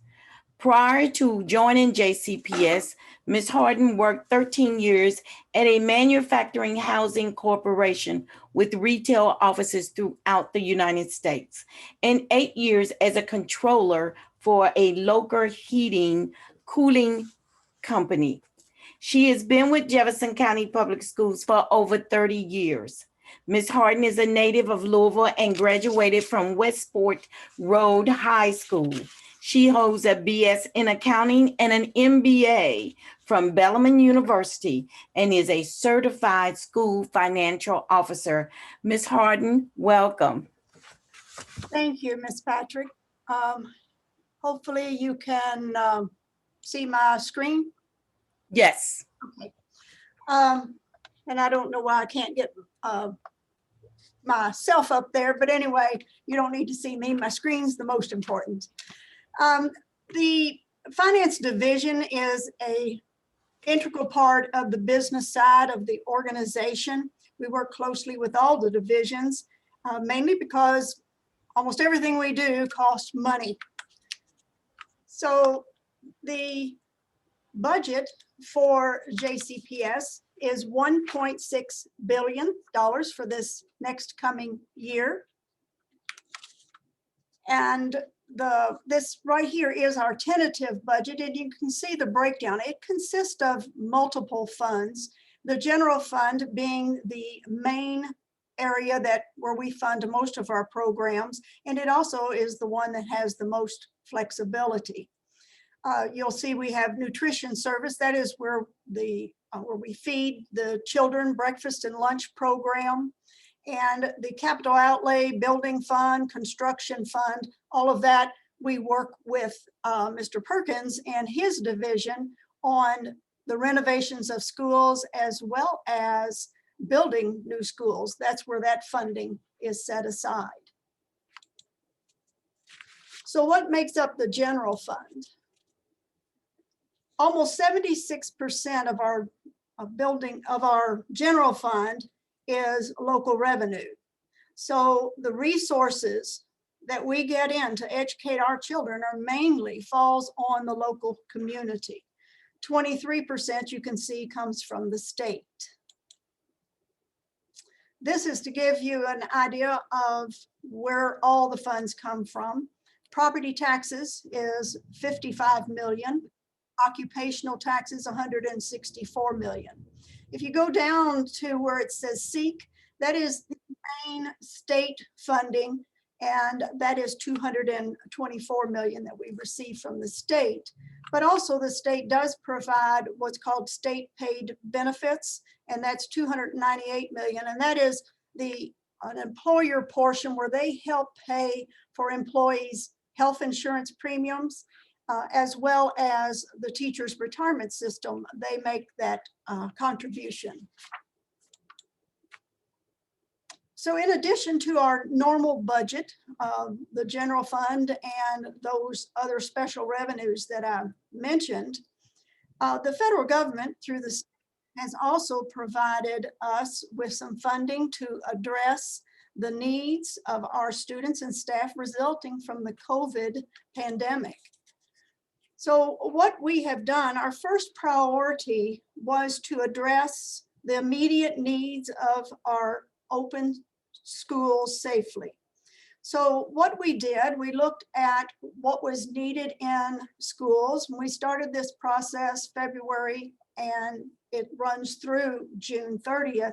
Prior to joining JCPS, Ms. Harden worked 13 years at a manufacturing housing corporation with retail offices throughout the United States, and 8 years as a controller for a local heating cooling company. She has been with Jefferson County Public Schools for over 30 years. Ms. Harden is a native of Louisville and graduated from Westport Road High School. She holds a BS in accounting and an MBA from Bellarmine University and is a certified school financial officer. Ms. Harden, welcome. Thank you, Ms. Patrick. Hopefully you can see my screen. Yes. Okay. And I don't know why I can't get myself up there, but anyway, you don't need to see me. My screen's the most important. The finance division is an integral part of the business side of the organization. We work closely with all the divisions, mainly because almost everything we do costs money. So the budget for JCPS is $1.6 billion for this next coming year. And this right here is our tentative budget, and you can see the breakdown. It consists of multiple funds, the general fund being the main area where we fund most of our programs, and it also is the one that has the most flexibility. You'll see we have nutrition service. That is where we feed the children breakfast and lunch program. And the capital outlay, building fund, construction fund, all of that, we work with Mr. Perkins and his division on the renovations of schools as well as building new schools. That's where that funding is set aside. So what makes up the general fund? Almost 76% of our general fund is local revenue. So the resources that we get in to educate our children are mainly falls on the local community. 23% you can see comes from the state. This is to give you an idea of where all the funds come from. Property taxes is 55 million. Occupational taxes, 164 million. If you go down to where it says SEEK, that is the main state funding, and that is 224 million that we receive from the state. But also the state does provide what's called state paid benefits, and that's 298 million, and that is an employer portion where they help pay for employees' health insurance premiums, as well as the teachers' retirement system. They make that contribution. So in addition to our normal budget, the general fund and those other special revenues that I mentioned, the federal government through the state has also provided us with some funding to address the needs of our students and staff resulting from the COVID pandemic. So what we have done, our first priority was to address the immediate needs of our open schools safely. So what we did, we looked at what was needed in schools. We started this process February and it runs through June 30th.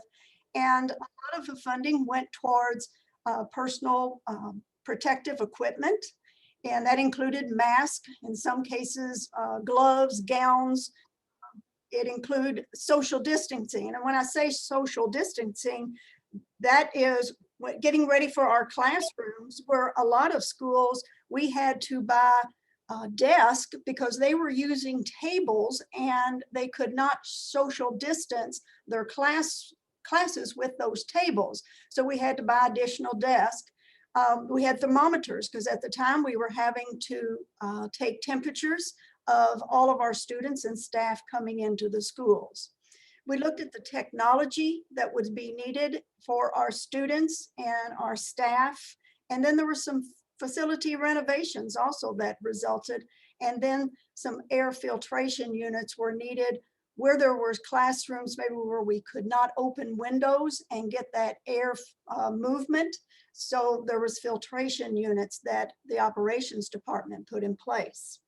And a lot of the funding went towards personal protective equipment. And that included masks, in some cases, gloves, gowns. It included social distancing. And when I say social distancing, that is getting ready for our classrooms, where a lot of schools, we had to buy a desk because they were using tables and they could not social distance their classes with those tables. So we had to buy additional desks. We had thermometers because at the time we were having to take temperatures of all of our students and staff coming into the schools. We looked at the technology that would be needed for our students and our staff. And then there were some facility renovations also that resulted. And then some air filtration units were needed where there were classrooms maybe where we could not open windows and get that air movement. So there was filtration units that the operations department put in place.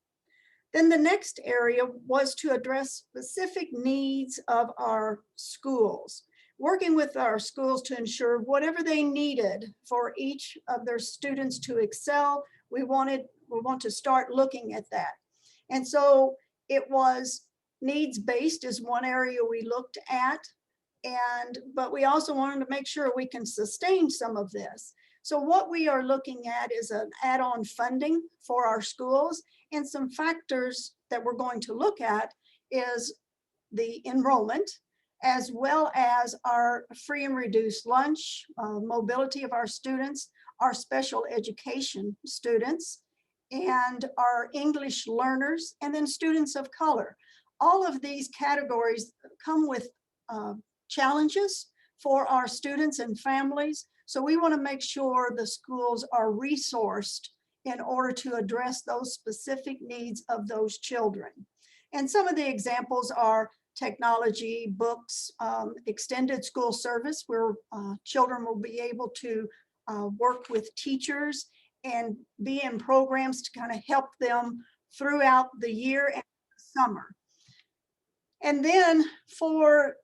Then the next area was to address specific needs of our schools, working with our schools to ensure whatever they needed for each of their students to excel. We want to start looking at that. And so it was needs-based is one area we looked at, but we also wanted to make sure we can sustain some of this. So what we are looking at is an add-on funding for our schools, and some factors that we're going to look at is the enrollment, as well as our free and reduced lunch, mobility of our students, our special education students, and our English learners, and then students of color. All of these categories come with challenges for our students and families. So we want to make sure the schools are resourced in order to address those specific needs of those children. And some of the examples are technology, books, extended school service, where children will be able to work with teachers and be in programs to kind of help them throughout the year and the summer. And then for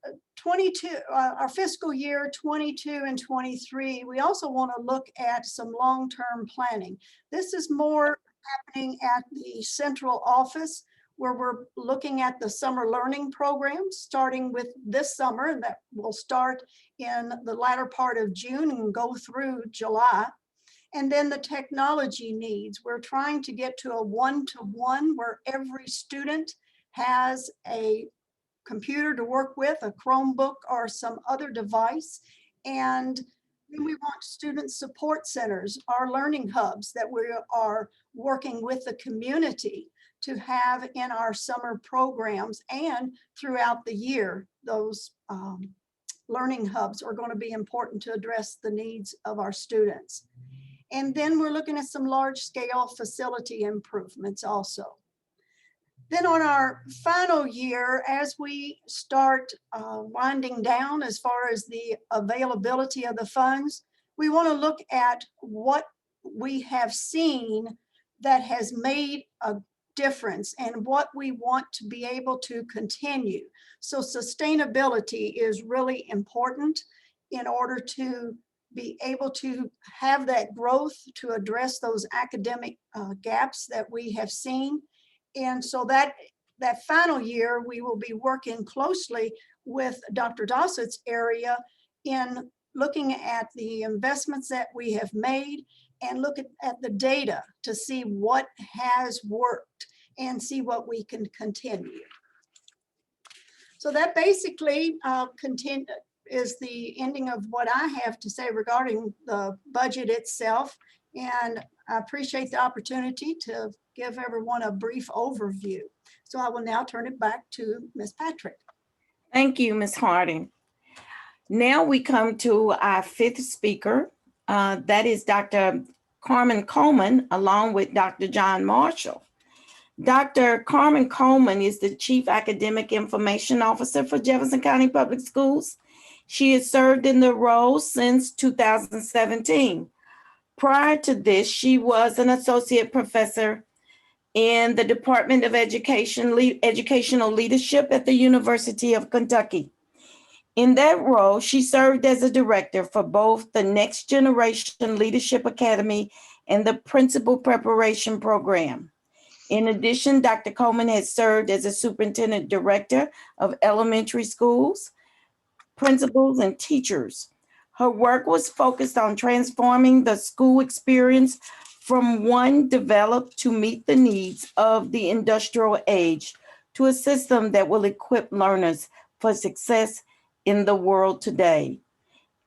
our fiscal year 22 and 23, we also want to look at some long-term planning. This is more happening at the central office, where we're looking at the summer learning programs starting with this summer, and that will start in the latter part of June and go through July. And then the technology needs. We're trying to get to a one-to-one where every student has a computer to work with, a Chromebook or some other device. And then we want student support centers, our learning hubs that we are working with the community to have in our summer programs, and throughout the year, those learning hubs are going to be important to address the needs of our students. And then we're looking at some large scale facility improvements also. Then on our final year, as we start winding down as far as the availability of the funds, we want to look at what we have seen that has made a difference and what we want to be able to continue. So sustainability is really important in order to be able to have that growth to address those academic gaps that we have seen. And so that final year, we will be working closely with Dr. Dossett's area in looking at the investments that we have made and look at the data to see what has worked and see what we can continue. So that basically is the ending of what I have to say regarding the budget itself. And I appreciate the opportunity to give everyone a brief overview. So I will now turn it back to Ms. Patrick. Thank you, Ms. Harding. Now we come to our fifth speaker. That is Dr. Carmen Coleman, along with Dr. John Marshall. Dr. Carmen Coleman is the Chief Academic Information Officer for Jefferson County Public Schools. She has served in the role since 2017. Prior to this, she was an associate professor in the Department of Educational Leadership at the University of Kentucky. In that role, she served as a director for both the Next Generation Leadership Academy and the Principal Preparation Program. In addition, Dr. Coleman has served as a superintendent director of elementary schools, principals, and teachers. Her work was focused on transforming the school experience from one developed to meet the needs of the industrial age to a system that will equip learners for success in the world today.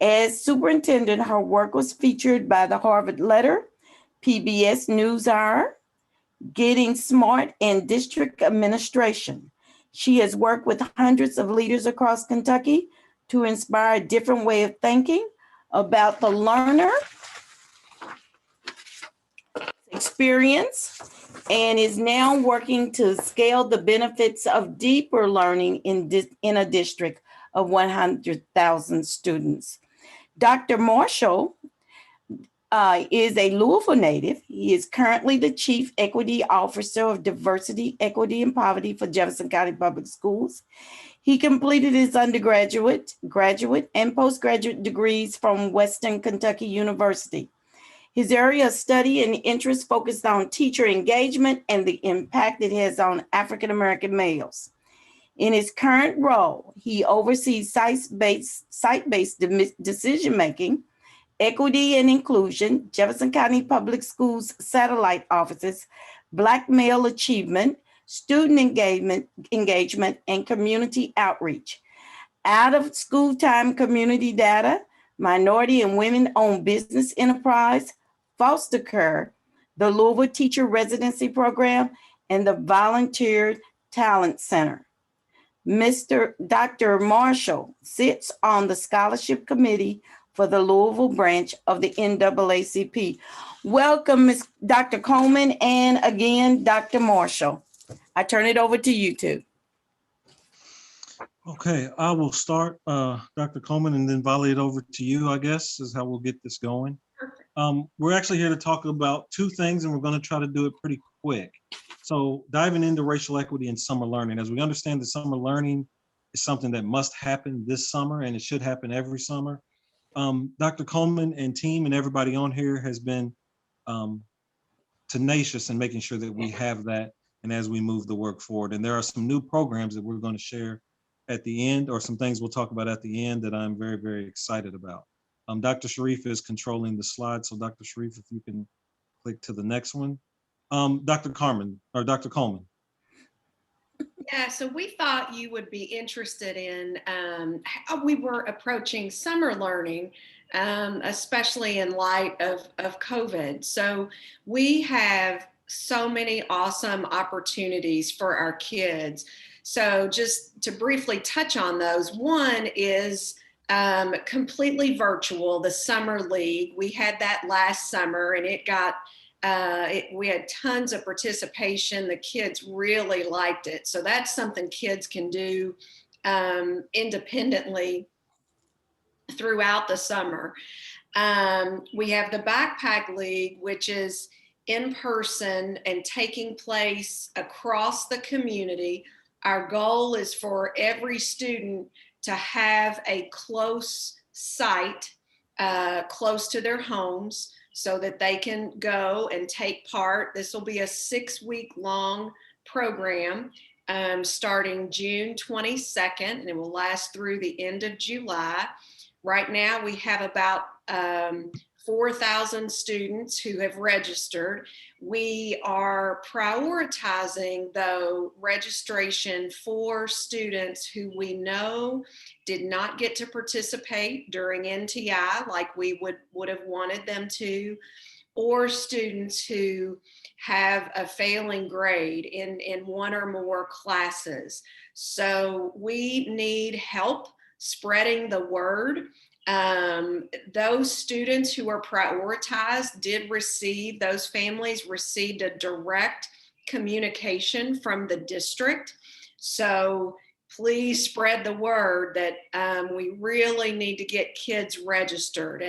As superintendent, her work was featured by the Harvard Letter, PBS NewsHour, Getting Smart, and District Administration. She has worked with hundreds of leaders across Kentucky to inspire a different way of thinking about the learner experience, and is now working to scale the benefits of deeper learning in a district of 100,000 students. Dr. Marshall is a Louisville native. He is currently the Chief Equity Officer of Diversity, Equity, and Poverty for Jefferson County Public Schools. He completed his undergraduate, graduate, and postgraduate degrees from Western Kentucky University. His area of study and interest focused on teacher engagement and the impact it has on African American males. In his current role, he oversees site-based decision-making, equity and inclusion, Jefferson County Public Schools satellite offices, Black male achievement, student engagement, and community outreach. Out of school time community data, minority and women-owned business enterprise, foster care, the Louisville Teacher Residency Program, and the Volunteer Talent Center. Dr. Marshall sits on the scholarship committee for the Louisville branch of the NAACP. Welcome, Ms. Dr. Coleman, and again, Dr. Marshall. I turn it over to you two. Okay, I will start, Dr. Coleman, and then volley it over to you, I guess, is how we'll get this going. We're actually here to talk about two things, and we're going to try to do it pretty quick. So diving into racial equity and summer learning. As we understand that summer learning is something that must happen this summer, and it should happen every summer. Dr. Coleman and team and everybody on here has been tenacious in making sure that we have that, and as we move the work forward. And there are some new programs that we're going to share at the end, or some things we'll talk about at the end that I'm very, very excited about. Dr. Sharif is controlling the slide. So Dr. Sharif, if you can click to the next one. Dr. Coleman. Yeah, so we thought you would be interested in how we were approaching summer learning, especially in light of COVID. So we have so many awesome opportunities for our kids. So just to briefly touch on those, one is completely virtual, the Summer League. We had that last summer, and it got we had tons of participation. The kids really liked it. So that's something kids can do independently throughout the summer. We have the Backpack League, which is in person and taking place across the community. Our goal is for every student to have a close site close to their homes so that they can go and take part. This will be a 6-week-long program starting June 22nd, and it will last through the end of July. Right now, we have about 4,000 students who have registered. We are prioritizing, though, registration for students who we know did not get to participate during NTI like we would have wanted them to, or students who have a failing grade in one or more classes. So we need help spreading the word. Those students who are prioritized did receive, those families received a direct communication from the district. So please spread the word that we really need to get kids registered.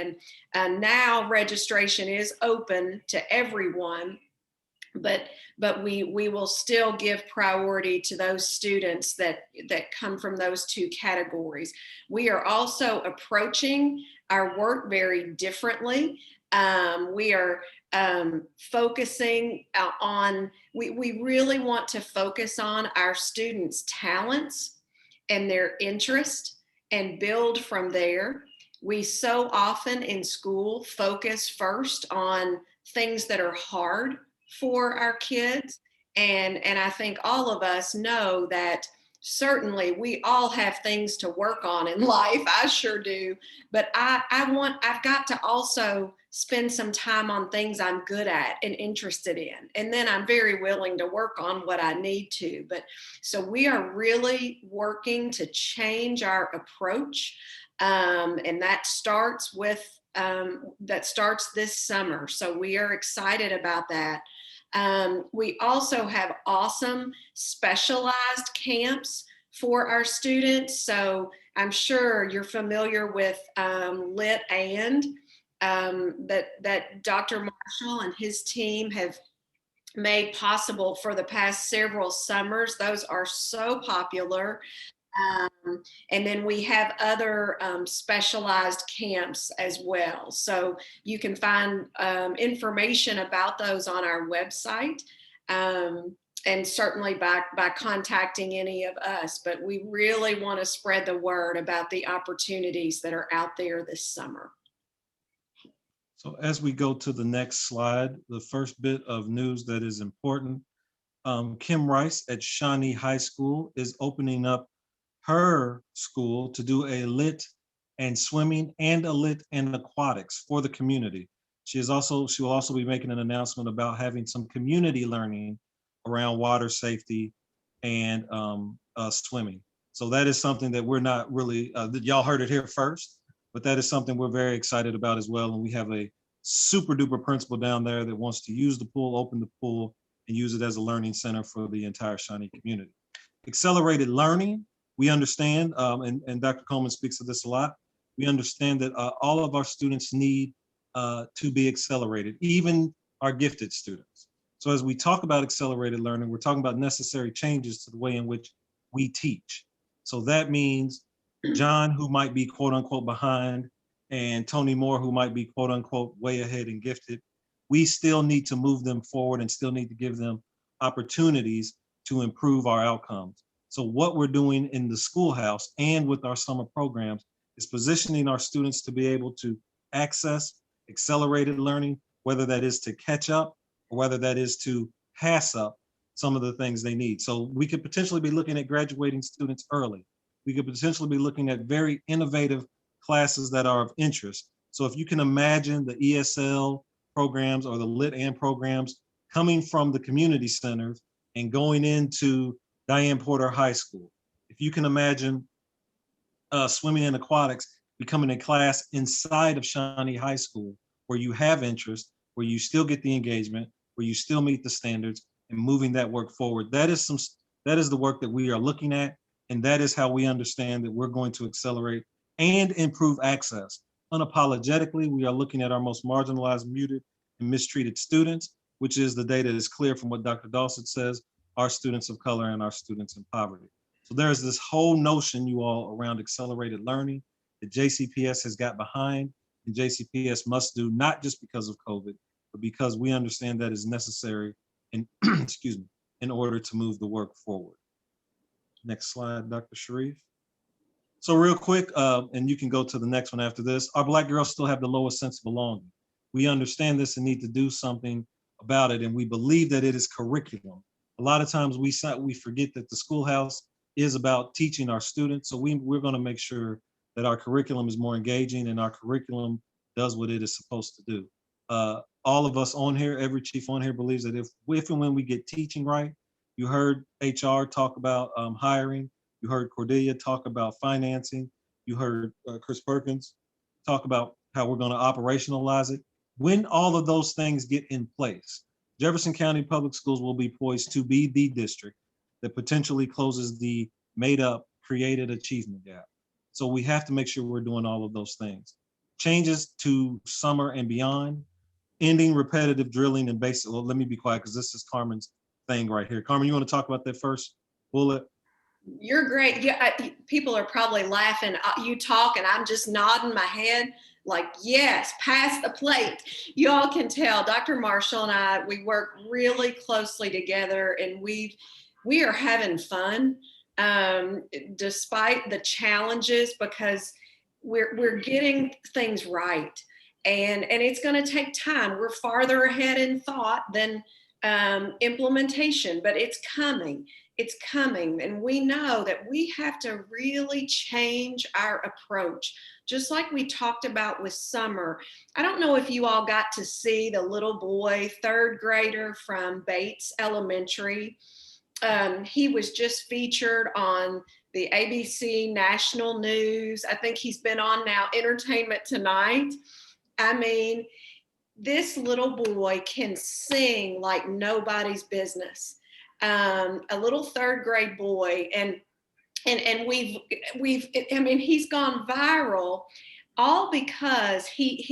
And now registration is open to everyone, but we will still give priority to those students that come from those two categories. We are also approaching our work very differently. We are focusing on, we really want to focus on our students' talents and their interest and build from there. We so often in school focus first on things that are hard for our kids. And I think all of us know that certainly we all have things to work on in life. I sure do. But I've got to also spend some time on things I'm good at and interested in. And then I'm very willing to work on what I need to. But so we are really working to change our approach. And that starts this summer. So we are excited about that. We also have awesome specialized camps for our students. So I'm sure you're familiar with Lit and that Dr. Marshall and his team have made possible for the past several summers. Those are so popular. And then we have other specialized camps as well. So you can find information about those on our website, and certainly by contacting any of us. But we really want to spread the word about the opportunities that are out there this summer. So as we go to the next slide, the first bit of news that is important, Kim Rice at Shawnee High School is opening up her school to do a lit and swimming and a lit and aquatics for the community. She will also be making an announcement about having some community learning around water safety and swimming. So that is something that we're not really, y'all heard it here first, but that is something we're very excited about as well. And we have a super duper principal down there that wants to use the pool, open the pool, and use it as a learning center for the entire Shawnee community. Accelerated learning, we understand, and Dr. Coleman speaks of this a lot, we understand that all of our students need to be accelerated, even our gifted students. So as we talk about accelerated learning, we're talking about necessary changes to the way in which we teach. So that means John, who might be quote unquote behind, and Tony Moore, who might be quote unquote way ahead and gifted, we still need to move them forward and still need to give them opportunities to improve our outcomes. So what we're doing in the schoolhouse and with our summer programs is positioning our students to be able to access accelerated learning, whether that is to catch up or whether that is to pass up some of the things they need. So we could potentially be looking at graduating students early. We could potentially be looking at very innovative classes that are of interest. So if you can imagine the ESL programs or the Lit and programs coming from the community centers and going into Diane Porter High School. If you can imagine swimming and aquatics becoming a class inside of Shawnee High School where you have interest, where you still get the engagement, where you still meet the standards and moving that work forward. That is the work that we are looking at. And that is how we understand that we're going to accelerate and improve access. Unapologetically, we are looking at our most marginalized, muted, and mistreated students, which is the data is clear from what Dr. Dawson says, our students of color and our students in poverty. So there's this whole notion, you all, around accelerated learning that JCPS has got behind, and JCPS must do, not just because of COVID, but because we understand that is necessary in, excuse me, in order to move the work forward. Next slide, Dr. Sharif. So real quick, and you can go to the next one after this, our Black girls still have the lowest sense of belonging. We understand this and need to do something about it, and we believe that it is curriculum. A lot of times we forget that the schoolhouse is about teaching our students, so we're gonna make sure that our curriculum is more engaging and our curriculum does what it is supposed to do. All of us on here, every chief on here believes that if and when we get teaching right, you heard HR talk about hiring, you heard Cordelia talk about financing, you heard Chris Perkins talk about how we're gonna operationalize it. When all of those things get in place, Jefferson County Public Schools will be poised to be the district that potentially closes the made up created achievement gap. So we have to make sure we're doing all of those things. Changes to summer and beyond, ending repetitive drilling and basic, well, let me be quiet because this is Carmen's thing right here. Carmen, you want to talk about that first bullet? You're great. Yeah, people are probably laughing. You talk and I'm just nodding my head like, yes, pass the plate. You all can tell Dr. Marshall and I, we work really closely together, and we are having fun despite the challenges, because we're getting things right. And it's going to take time. We're farther ahead in thought than implementation, but it's coming. It's coming. And we know that we have to really change our approach. Just like we talked about with summer. I don't know if you all got to see the little boy, third grader from Bates Elementary. He was just featured on the ABC National News. I think he's been on now Entertainment Tonight. I mean, this little boy can sing like nobody's business. A little third grade boy, and we've I mean, he's gone viral, all because he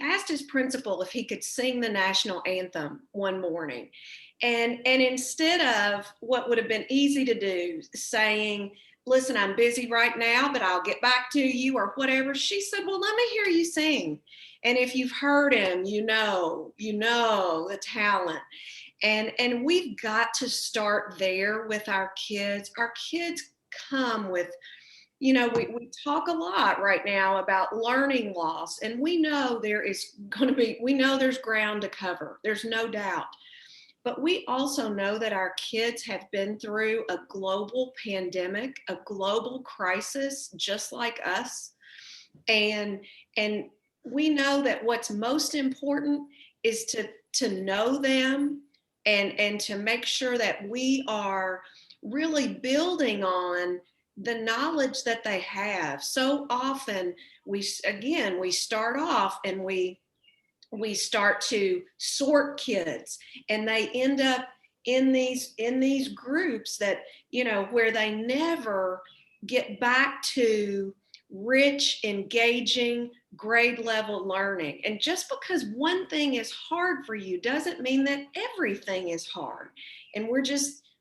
asked his principal if he could sing the national anthem one morning, and instead of what would have been easy to do, saying, listen, I'm busy right now, but I'll get back to you, or whatever, she said, well, let me hear you sing. And if you've heard him, you know the talent. And we've got to start there with our kids. Our kids come with, we talk a lot right now about learning loss, and we know there's ground to cover. There's no doubt. But we also know that our kids have been through a global pandemic, a global crisis, just like us. And we know that what's most important is to know them, and to make sure that we are really building on the knowledge that they have. So often we start off and we start to sort kids, and they end up in these groups that, where they never get back to rich, engaging, grade level learning. And just because one thing is hard for you doesn't mean that everything is hard. And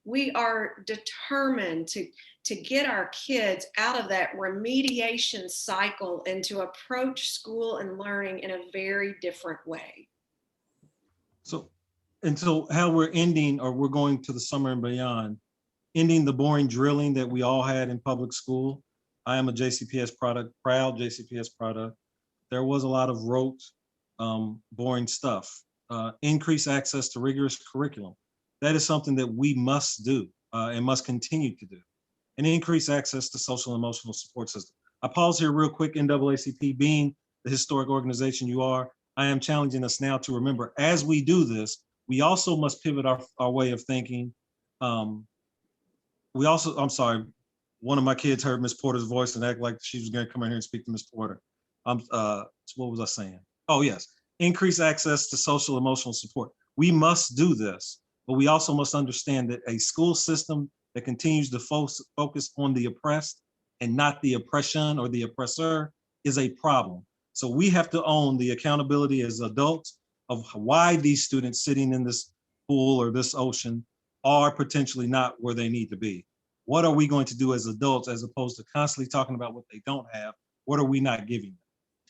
we are determined to get our kids out of that remediation cycle and to approach school and learning in a very different way. So how we're ending, or we're going to the summer and beyond, ending the boring drilling that we all had in public school. I am a JCPS product, proud JCPS product. There was a lot of rote, boring stuff. Increase access to rigorous curriculum. That is something that we must do and must continue to do. And increase access to social and emotional support system. I pause here real quick. NAACP, being the historic organization you are, I am challenging us now to remember, as we do this, we also must pivot our way of thinking. I'm sorry, one of my kids heard Miss Porter's voice and act like she was going to come in here and speak to Miss Porter. What was I saying? Oh, yes. Increase access to social emotional support. We must do this, but we also must understand that a school system that continues to focus on the oppressed and not the oppression or the oppressor is a problem. So we have to own the accountability as adults of why these students sitting in this pool or this ocean are potentially not where they need to be. What are we going to do as adults, as opposed to constantly talking about what they don't have? What are we not giving them?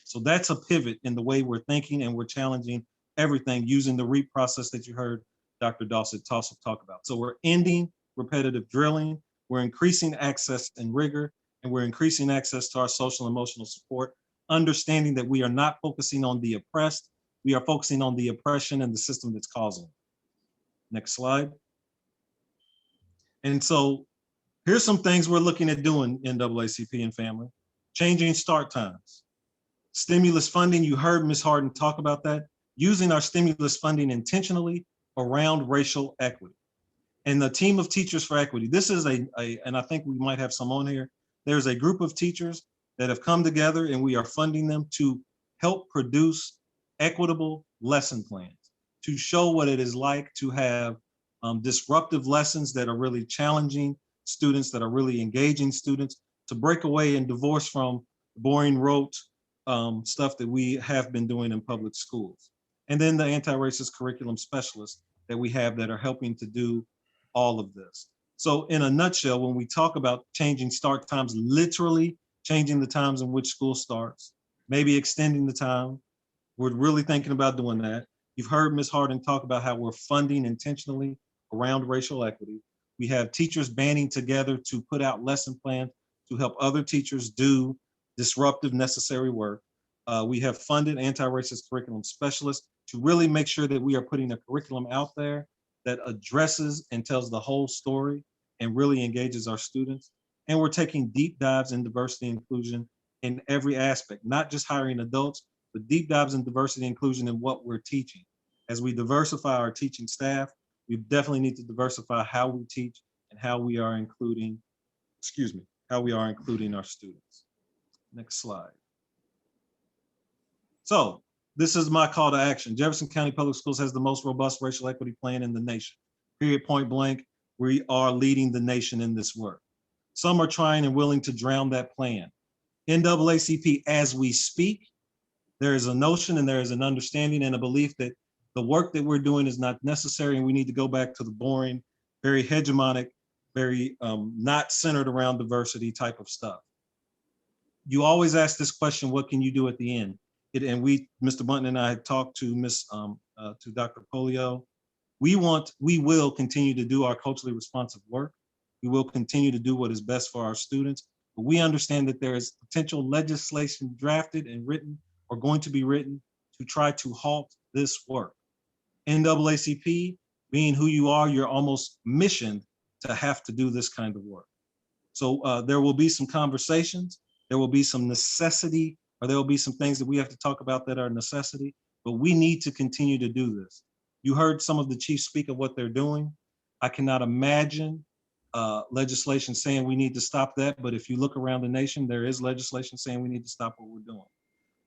So that's a pivot in the way we're thinking, and we're challenging everything using the REAP process that you heard Dr. Dawson talk about. So we're ending repetitive drilling, we're increasing access and rigor, and we're increasing access to our social and emotional support, understanding that we are not focusing on the oppressed, we are focusing on the oppression and the system that's causing it. Next slide. And so here's some things we're looking at doing in NAACP and family. Changing start times. Stimulus funding, you heard Ms. Harden talk about that. Using our stimulus funding intentionally around racial equity. And the team of Teachers for Equity, this is and I think we might have some on here, there's a group of teachers that have come together, and we are funding them to help produce equitable lesson plans, to show what it is like to have disruptive lessons that are really challenging students that are really engaging students to break away and divorce from boring rote stuff that we have been doing in public schools. And then the anti-racist curriculum specialists that we have that are helping to do all of this. So in a nutshell, when we talk about changing start times, literally changing the times in which school starts, maybe extending the time, we're really thinking about doing that. You've heard Ms. Harding talk about how we're funding intentionally around racial equity. We have teachers banding together to put out lesson plans to help other teachers do disruptive, necessary work. We have funded anti-racist curriculum specialists to really make sure that we are putting a curriculum out there that addresses and tells the whole story and really engages our students. And we're taking deep dives in diversity and inclusion in every aspect, not just hiring adults, but deep dives in diversity and inclusion in what we're teaching. As we diversify our teaching staff, we definitely need to diversify how we teach and how we are including, how we are including our students. Next slide. So this is my call to action. Jefferson County Public Schools has the most robust racial equity plan in the nation. Period, point blank. We are leading the nation in this work. Some are trying and willing to drown that plan. NAACP, as we speak, there is a notion and there is an understanding and a belief that the work that we're doing is not necessary and we need to go back to the boring, very hegemonic, very not centered around diversity type of stuff. You always ask this question, what can you do at the end? And Mr. Bunton and I had talked to to Dr. Polio. We will continue to do our culturally responsive work. We will continue to do what is best for our students, but we understand that there is potential legislation drafted and written or going to be written to try to halt this work. NAACP, being who you are, you're almost missioned to have to do this kind of work. So there will be some conversations, there will be some necessity, or there will be some things that we have to talk about that are necessity, but we need to continue to do this. You heard some of the chiefs speak of what they're doing. I cannot imagine legislation saying we need to stop that, but if you look around the nation, there is legislation saying we need to stop what we're doing.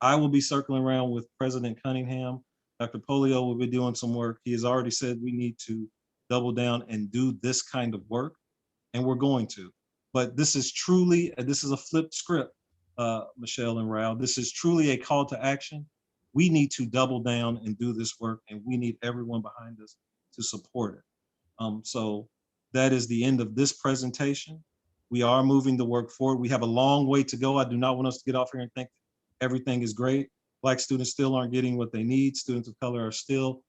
I will be circling around with President Cunningham. Dr. Polio will be doing some work. He has already said we need to double down and do this kind of work, and we're going to. But this is truly, this is a flipped script, Michelle and Rao. This is truly a call to action. We need to double down and do this work, and we need everyone behind us to support it. So that is the end of this presentation. We are moving the work forward. We have a long way to go. I do not want us to get off here and think everything is great. Black students still aren't getting what they need. Students of color are still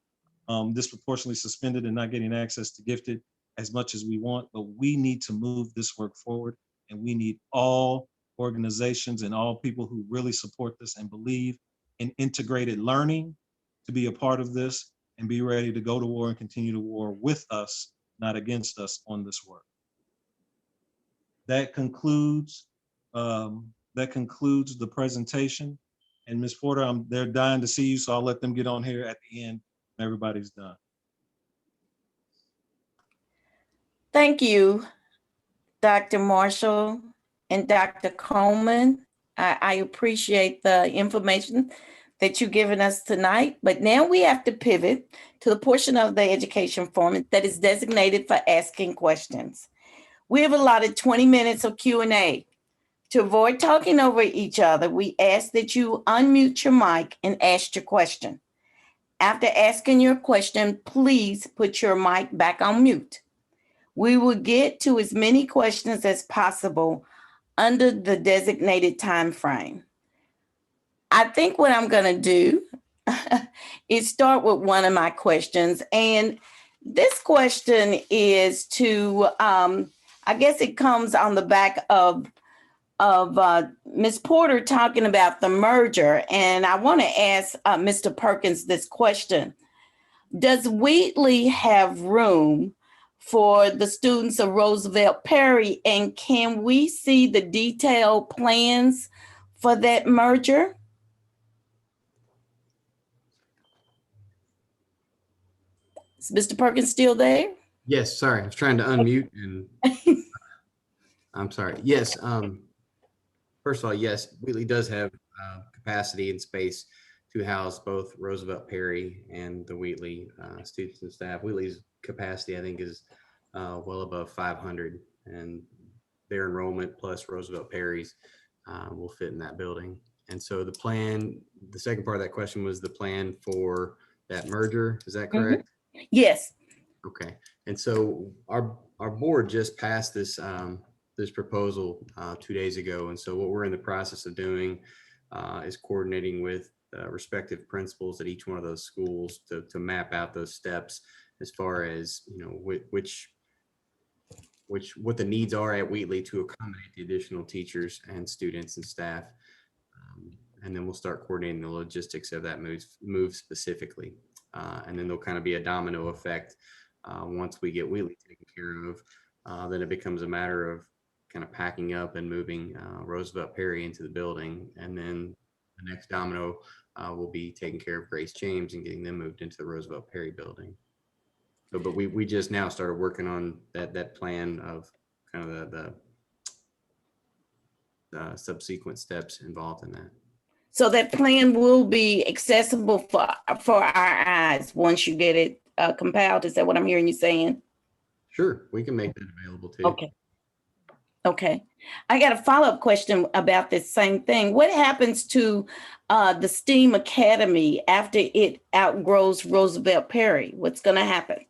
disproportionately suspended and not getting access to gifted as much as we want, but we need to move this work forward, and we need all organizations and all people who really support this and believe in integrated learning to be a part of this and be ready to go to war and continue to war with us, not against us on this work. That concludes the presentation. And Ms. Porter, they're dying to see you, so I'll let them get on here at the end when everybody's done. Thank you, Dr. Marshall and Dr. Coleman. I appreciate the information that you've given us tonight, but now we have to pivot to the portion of the education forum that is designated for asking questions. We have allotted 20 minutes of Q&A. To avoid talking over each other, we ask that you unmute your mic and ask your question. After asking your question, please put your mic back on mute. We will get to as many questions as possible under the designated time frame. I think what I'm going to do is start with one of my questions. And this question is to, I guess it comes on the back of Ms. Porter talking about the merger. And I want to ask Mr. Perkins this question. Does Wheatley have room for the students of Roosevelt Perry? And can we see the detailed plans for that merger? Is Mr. Perkins still there? Yes, sorry, I was trying to unmute and I'm sorry. Yes, first of all, yes, Wheatley does have capacity and space to house both Roosevelt Perry and the Wheatley students and staff. Wheatley's capacity, I think, is well above 500 and their enrollment plus Roosevelt Perry's will fit in that building. And so the plan, the second part of that question was the plan for that merger. Is that correct? Yes. Okay. And so our board just passed this this proposal 2 days ago. And so what we're in the process of doing is coordinating with respective principals at each one of those schools to map out those steps as far as, you know, what the needs are at Wheatley to accommodate the additional teachers and students and staff. And then we'll start coordinating the logistics of that move specifically. And then there'll kind of be a domino effect once we get Wheatley taken care of. Then it becomes a matter of kind of packing up and moving Roosevelt Perry into the building. And then the next domino will be taking care of Grace James and getting them moved into the Roosevelt Perry building. So, but we just now started working on that plan of kind of the subsequent steps involved in that. So that plan will be accessible for our eyes once you get it compiled. Is that what I'm hearing you saying? Sure, we can make that available too. Okay. Okay. I got a follow-up question about this same thing. What happens to the STEAM Academy after it outgrows Roosevelt Perry? What's going to happen?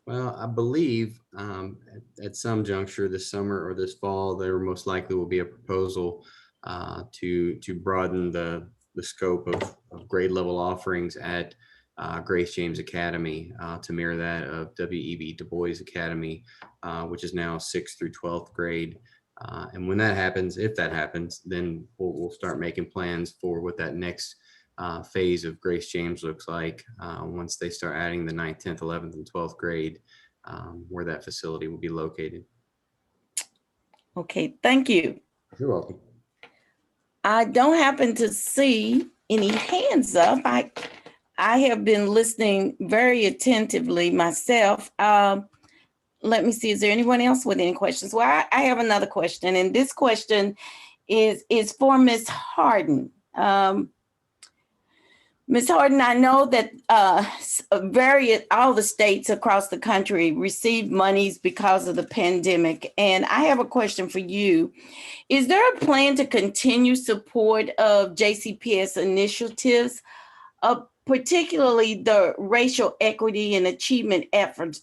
Well, I believe at some juncture this summer or this fall, there most likely will be a proposal to broaden the scope of grade level offerings at Grace James Academy to mirror that of W.E.B. Du Bois Academy, which is now 6th through 12th grade. And when that happens, if that happens, then we'll start making plans for what that next phase of Grace James looks like once they start adding the 9th, 10th, 11th, and 12th grade, where that facility will be located. Okay, thank you. You're welcome. I don't happen to see any hands up. I have been listening very attentively myself. Let me see, is there anyone else with any questions? Well, I have another question, and this question is for Ms. Harden. Ms. Harden, I know that all the states across the country received monies because of the pandemic. And I have a question for you. Is there a plan to continue support of JCPS initiatives, particularly the racial equity and achievement efforts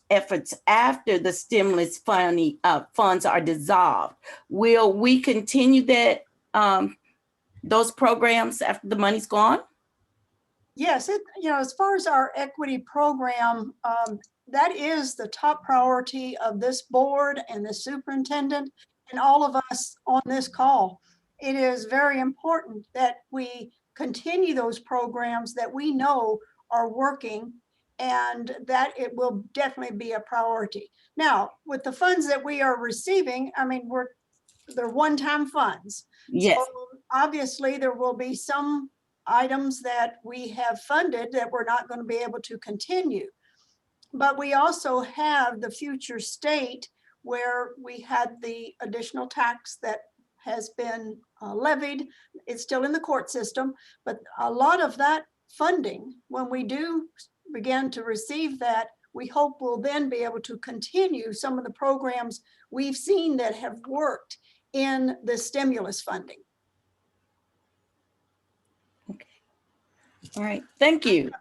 after the stimulus funds are dissolved? Will we continue those programs after the money's gone? Yes, as far as our equity program, that is the top priority of this board and the superintendent and all of us on this call. It is very important that we continue those programs that we know are working, and that it will definitely be a priority. Now, with the funds that we are receiving, I mean, they're one-time funds. Yes. So obviously, there will be some items that we have funded that we're not going to be able to continue. But we also have the future state where we had the additional tax that has been levied. It's still in the court system, but a lot of that funding, when we do begin to receive that, we hope we'll then be able to continue some of the programs we've seen that have worked in the stimulus funding. All right, thank you.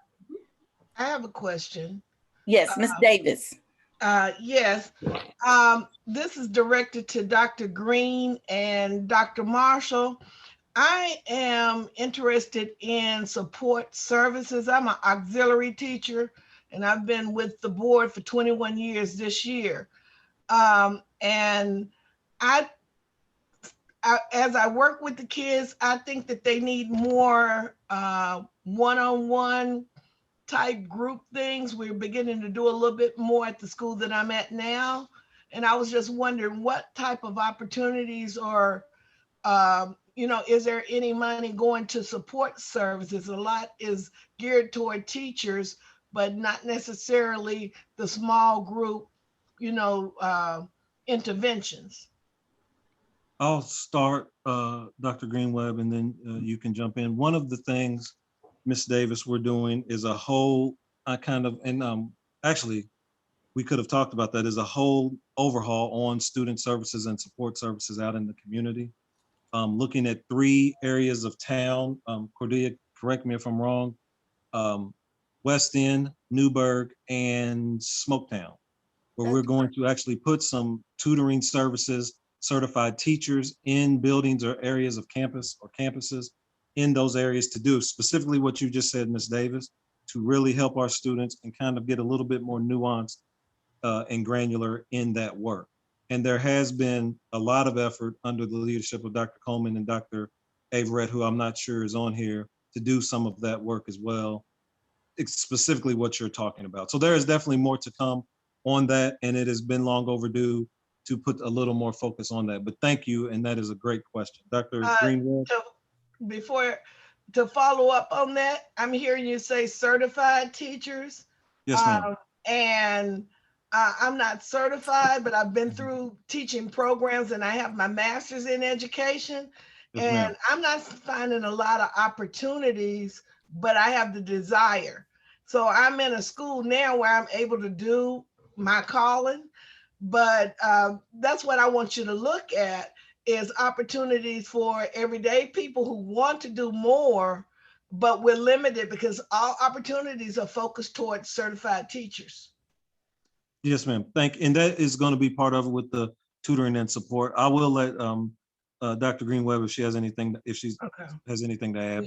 I have a question. Yes, Ms. Davis. Yes, this is directed to Dr. Green and Dr. Marshall. I am interested in support services. I'm an auxiliary teacher, and I've been with the board for 21 years this year. And as I work with the kids, I think that they need more one-on-one type group things. We're beginning to do a little bit more at the school that I'm at now. And I was just wondering what type of opportunities or, is there any money going to support services? A lot is geared toward teachers, but not necessarily the small group, interventions. I'll start, Dr. Greenweb, and then you can jump in. One of the things, Ms. Davis, we're doing is a whole, actually, we could have talked about that, is a whole overhaul on student services and support services out in the community. Looking at 3 areas of town, Cordelia, correct me if I'm wrong, West End, Newburgh, and Smoketown, where we're going to actually put some tutoring services, certified teachers in buildings or areas of campus or campuses in those areas to do specifically what you just said, Ms. Davis, to really help our students and kind of get a little bit more nuanced and granular in that work. And there has been a lot of effort under the leadership of Dr. Coleman and Dr. Averett, who I'm not sure is on here, to do some of that work as well. It's specifically what you're talking about. So there is definitely more to come on that, and it has been long overdue to put a little more focus on that. But thank you, and that is a great question. Dr. Greenwood? To follow up on that, I'm hearing you say certified teachers. Yes, ma'am. And I'm not certified, but I've been through teaching programs and I have my master's in education. Yes, and ma'am. I'm not finding a lot of opportunities, but I have the desire. So I'm in a school now where I'm able to do my calling, but that's what I want you to look at, is opportunities for everyday people who want to do more, but we're limited because all opportunities are focused towards certified teachers. Yes, ma'am. And that is going to be part of it with the tutoring and support. I will let Dr. Greenweb, if she has anything, has anything to add.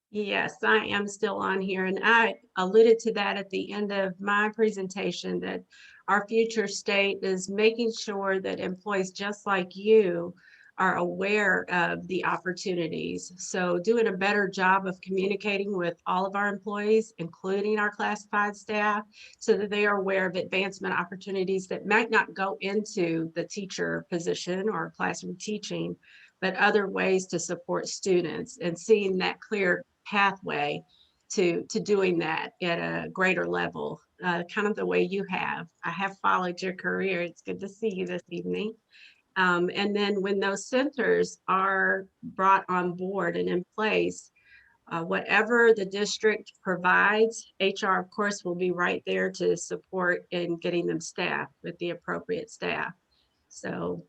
Yes, I am still on here, and I alluded to that at the end of my presentation, that our future state is making sure that employees just like you are aware of the opportunities. So doing a better job of communicating with all of our employees, including our classified staff, so that they are aware of advancement opportunities that might not go into the teacher position or classroom teaching, but other ways to support students, and seeing that clear pathway to doing that at a greater level, kind of the way you have. I have followed your career. It's good to see you this evening. And then when those centers are brought on board and in place, whatever the district provides, HR, of course, will be right there to support in getting them staffed with the appropriate staff. So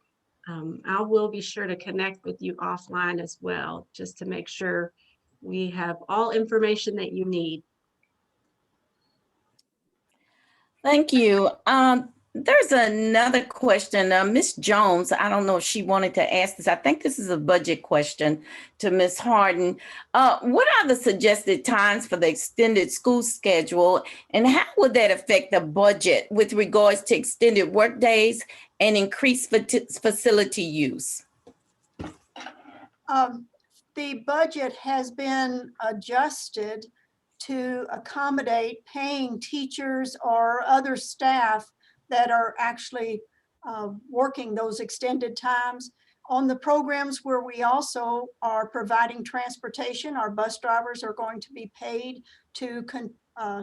I will be sure to connect with you offline as well, just to make sure we have all information that you need. Thank you. There's another question. Ms. Jones, I don't know if she wanted to ask this. I think this is a budget question to Ms. Harden. What are the suggested times for the extended school schedule, and how would that affect the budget with regards to extended work days and increased facility use? The budget has been adjusted to accommodate paying teachers or other staff that are actually working those extended times. On the programs where we also are providing transportation, our bus drivers are going to be paid to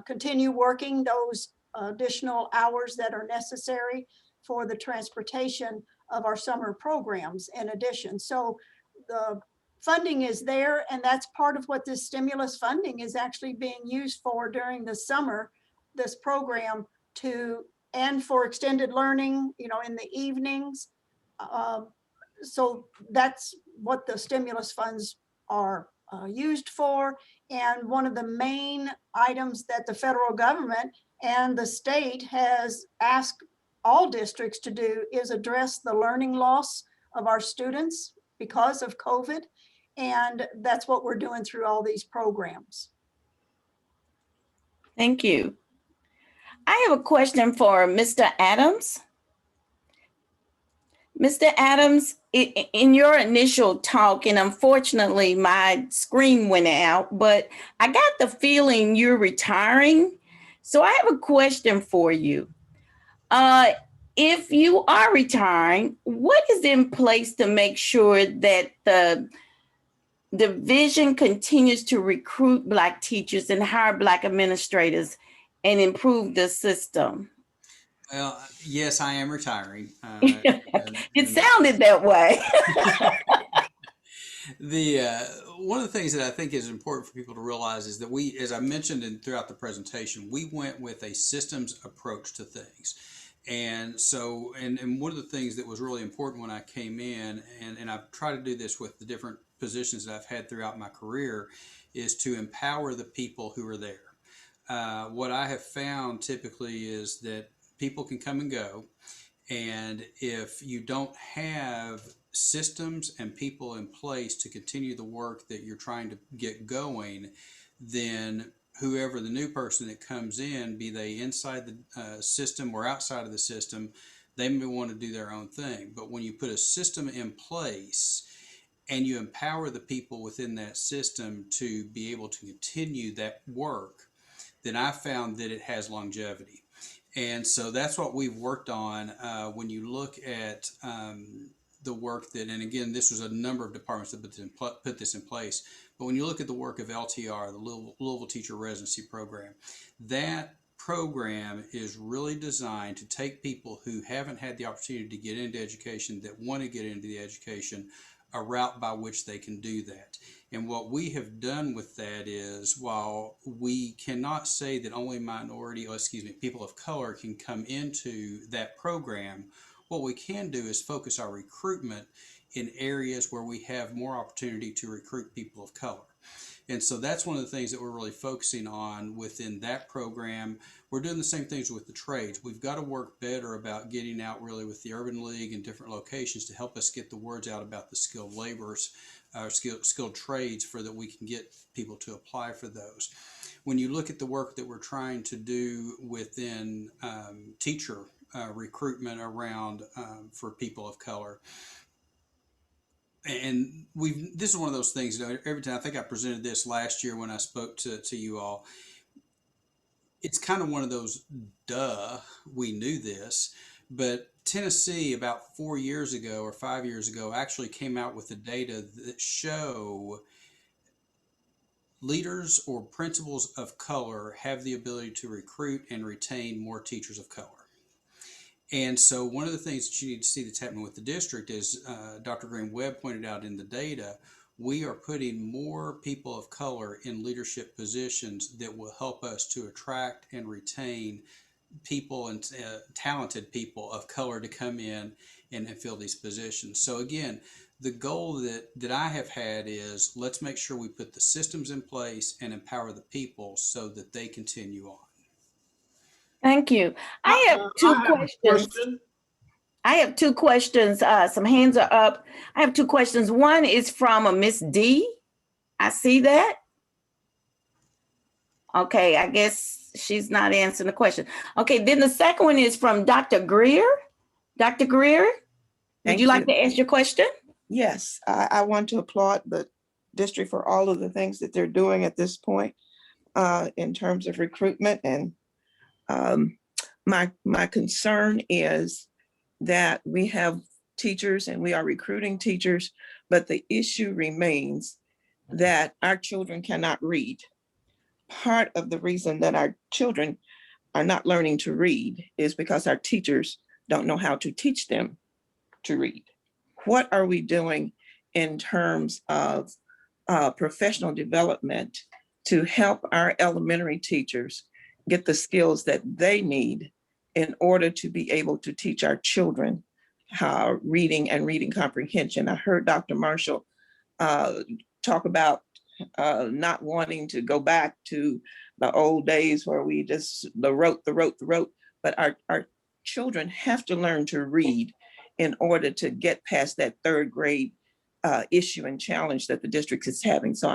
continue working those additional hours that are necessary for the transportation of our summer programs in addition. So the funding is there, and that's part of what this stimulus funding is actually being used for during the summer, this program and for extended learning, in the evenings. So that's what the stimulus funds are used for. And one of the main items that the federal government and the state has asked all districts to do is address the learning loss of our students because of COVID. And that's what we're doing through all these programs. Thank you. I have a question for Mr. Adams. Mr. Adams, in your initial talk, and unfortunately my screen went out, but I got the feeling you're retiring. So I have a question for you. If you are retiring, what is in place to make sure that the division continues to recruit Black teachers and hire Black administrators and improve the system? Well, yes, I am retiring. It sounded that way. One of the things that I think is important for people to realize is that we, as I mentioned throughout the presentation, we went with a systems approach to things. And so, and one of the things that was really important when I came in, and I've tried to do this with the different positions that I've had throughout my career, is to empower the people who are there. What I have found typically is that people can come and go. And if you don't have systems and people in place to continue the work that you're trying to get going, then whoever the new person that comes in, be they inside the system or outside of the system, they may want to do their own thing. But when you put a system in place and you empower the people within that system to be able to continue that work, then I found that it has longevity. And so that's what we've worked on. When you look at the work that, and again, this was a number of departments that put this in place, but when you look at the work of LTR, the Louisville Teacher Residency Program, that program is really designed to take people who haven't had the opportunity to get into education, that want to get into the education, a route by which they can do that. And what we have done with that is, while we cannot say that only people of color can come into that program, what we can do is focus our recruitment in areas where we have more opportunity to recruit people of color. And so that's one of the things that we're really focusing on within that program. We're doing the same things with the trades. We've got to work better about getting out really with the Urban League and different locations to help us get the words out about the skilled laborers, skilled trades, for that we can get people to apply for those. When you look at the work that we're trying to do within teacher recruitment around for people of color, and this is one of those things, every time, I think I presented this last year when I spoke to you all, it's kind of one of those, we knew this, but Tennessee about 4 years ago or 5 years ago actually came out with the data that show leaders or principals of color have the ability to recruit and retain more teachers of color. And so one of the things that you need to see that's happening with the district is, Dr. Green-Webb pointed out in the data, we are putting more people of color in leadership positions that will help us to attract and retain people and talented people of color to come in and fill these positions. So again, the goal that I have had is, let's make sure we put the systems in place and empower the people so that they continue on. Thank you. I have two questions. I have two questions. Some hands are up. I have two questions. One is from a Miss D. I see that. Okay, I guess she's not answering the question. Okay, then the second one is from Dr. Greer. Dr. Greer, would you like to ask your question? Yes, I want to applaud the district for all of the things that they're doing at this point in terms of recruitment. And my concern is that we have teachers and we are recruiting teachers, but the issue remains that our children cannot read. Part of the reason that our children are not learning to read is because our teachers don't know how to teach them to read. What are we doing in terms of professional development to help our elementary teachers get the skills that they need in order to be able to teach our children how reading and reading comprehension? I heard Dr. Marshall talk about not wanting to go back to the old days where we just the rote, but our children have to learn to read in order to get past that third grade issue and challenge that the district is having. So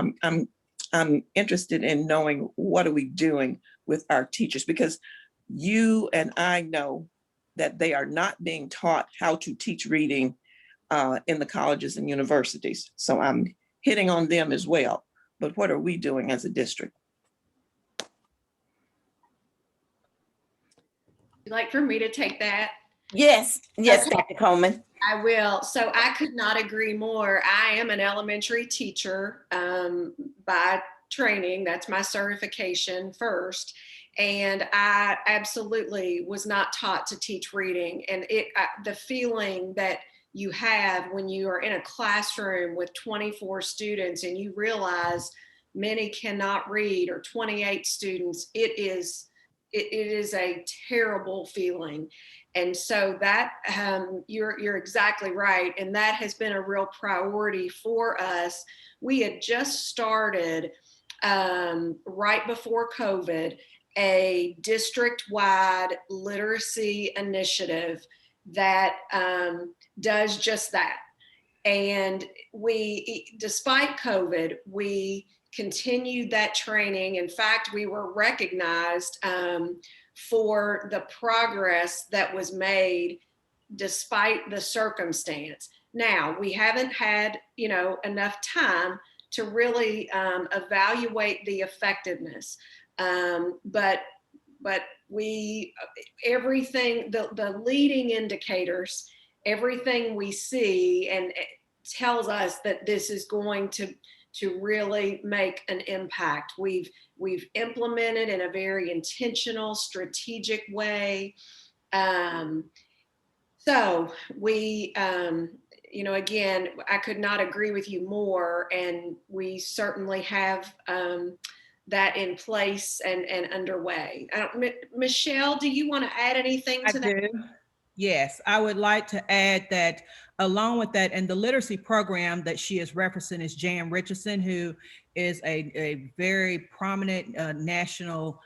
I'm interested in knowing, what are we doing with our teachers? Because you and I know that they are not being taught how to teach reading in the colleges and universities. So I'm hitting on them as well. But what are we doing as a district? Would you like for me to take that? Yes, yes, Okay. Dr. Coleman. I will. So I could not agree more. I am an elementary teacher by training. That's my certification first. And I absolutely was not taught to teach reading. And the feeling that you have when you are in a classroom with 24 students and you realize many cannot read, or 28 students, it is a terrible feeling. And so that you're exactly right. And that has been a real priority for us. We had just started right before COVID, a district-wide literacy initiative that does just that. And we, despite COVID, we continued that training. In fact, we were recognized for the progress that was made despite the circumstance. Now, we haven't had, enough time to really evaluate the effectiveness. But everything, the leading indicators, everything we see, and it tells us that this is going to really make an impact. We've implemented in a very intentional, strategic way. So we, again, I could not agree with you more, and we certainly have that in place and underway. Michelle, do you want to add anything to that? I do. Yes, I would like to add that along with that, and the literacy program that she is referencing is Jan Richardson, who is a very prominent national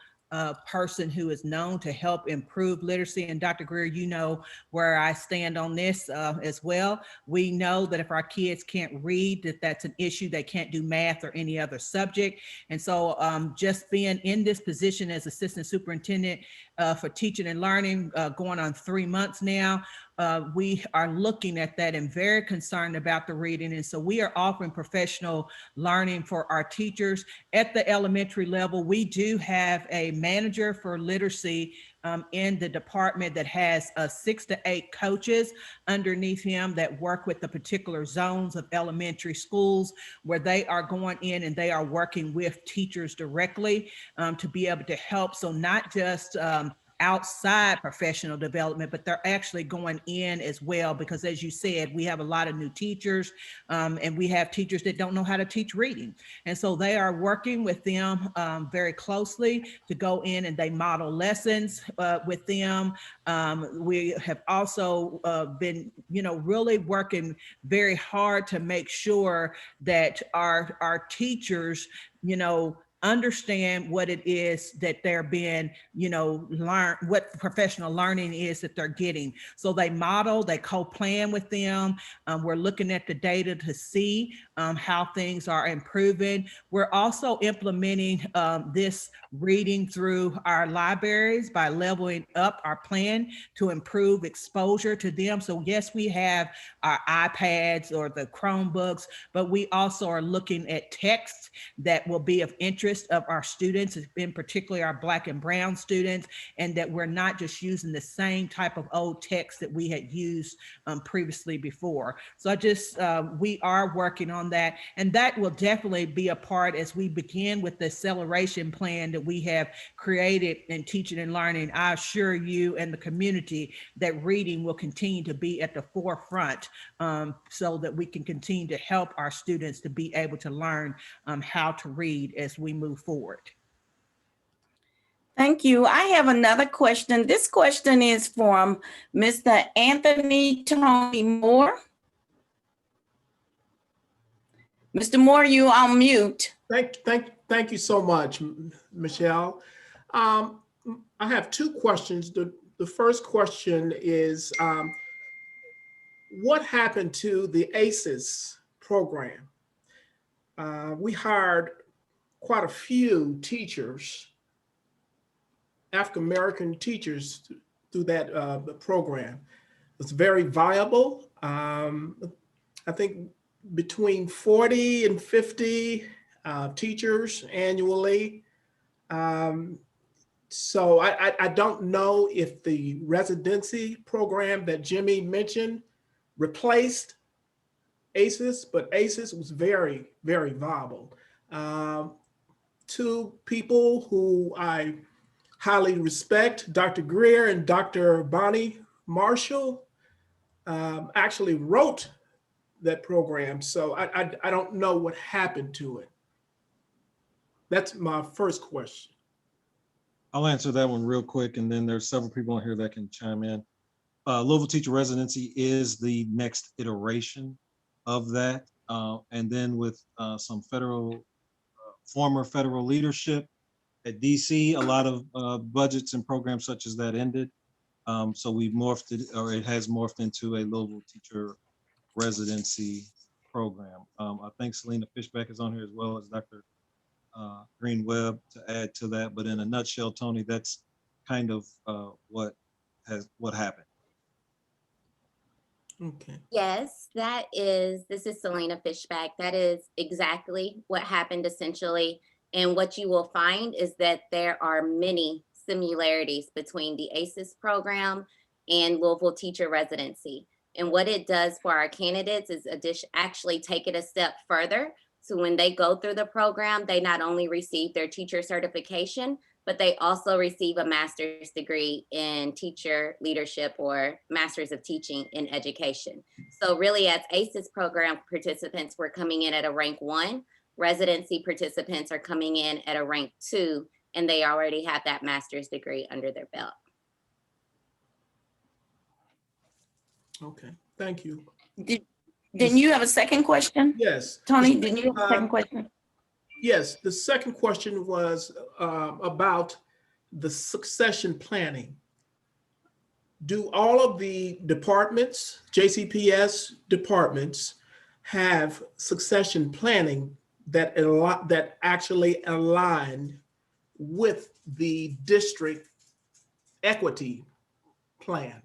person who is known to help improve literacy. And Dr. Greer, you know where I stand on this as well. We know that if our kids can't read, that's an issue. They can't do math or any other subject. And so just being in this position as assistant superintendent for teaching and learning, going on 3 months now, we are looking at that and very concerned about the reading. And so we are offering professional learning for our teachers at the elementary level. We do have a manager for literacy in the department that has 6 to 8 coaches underneath him that work with the particular zones of elementary schools, where they are going in and they are working with teachers directly to be able to help. So not just outside professional development, but they're actually going in as well, because as you said, we have a lot of new teachers and we have teachers that don't know how to teach reading. And so they are working with them very closely to go in and they model lessons with them. We have also been, really working very hard to make sure that our teachers, understand what it is that they're being, learn, what professional learning is that they're getting. So they model, they co-plan with them. We're looking at the data to see how things are improving. We're also implementing this reading through our libraries by leveling up our plan to improve exposure to them. So yes, we have our iPads or the Chromebooks, but we also are looking at text that will be of interest of our students, in particular our Black and Brown students, and that we're not just using the same type of old text that we had used previously before. So we are working on that, and that will definitely be a part as we begin with the acceleration plan that we have created in teaching and learning. I assure you and the community that reading will continue to be at the forefront so that we can continue to help our students to be able to learn how to read as we move forward. Thank you. I have another question. This question is from Mr. Anthony Tony Moore. Mr. Moore, you on mute. Thank you so much, Michelle. I have 2 questions. The first question is, what happened to the ACES program? We hired quite a few teachers, African-American teachers, through that program. It's very viable. I think between 40 and 50 teachers annually. So I don't know if the residency program that Jimmy mentioned replaced ACES, but ACES was very, very viable. 2 people who I highly respect, Dr. Greer and Dr. Bonnie Marshall. actually wrote that program. So I don't know what happened to it. That's my first question. I'll answer that one real quick, and then there's several people on here that can chime in. Louisville Teacher Residency is the next iteration of that. And then with some former federal leadership at DC, a lot of budgets and programs such as that ended. So we've morphed it, or it has morphed into a Louisville Teacher Residency program. I think Selena Fishback is on here, as well as Dr. Green Webb to add to that. But in a nutshell, Tony, that's kind of what happened. Okay. Yes, this is Selena Fishback. That is exactly what happened essentially. And what you will find is that there are many similarities between the ACES program and Louisville Teacher Residency. And what it does for our candidates is actually take it a step further. So when they go through the program, they not only receive their teacher certification, but they also receive a master's degree in teacher leadership or master's of teaching in education. So really, as ACES program participants, we're coming in at a rank 1. Residency participants are coming in at a rank 2, and they already have that master's degree under their belt. Okay, thank you. Didn't you have a second question? Yes. Tony, didn't you have a second question? Yes, the second question was about the succession planning. Do all of the departments, JCPS departments, have succession planning that actually align with the district equity plan?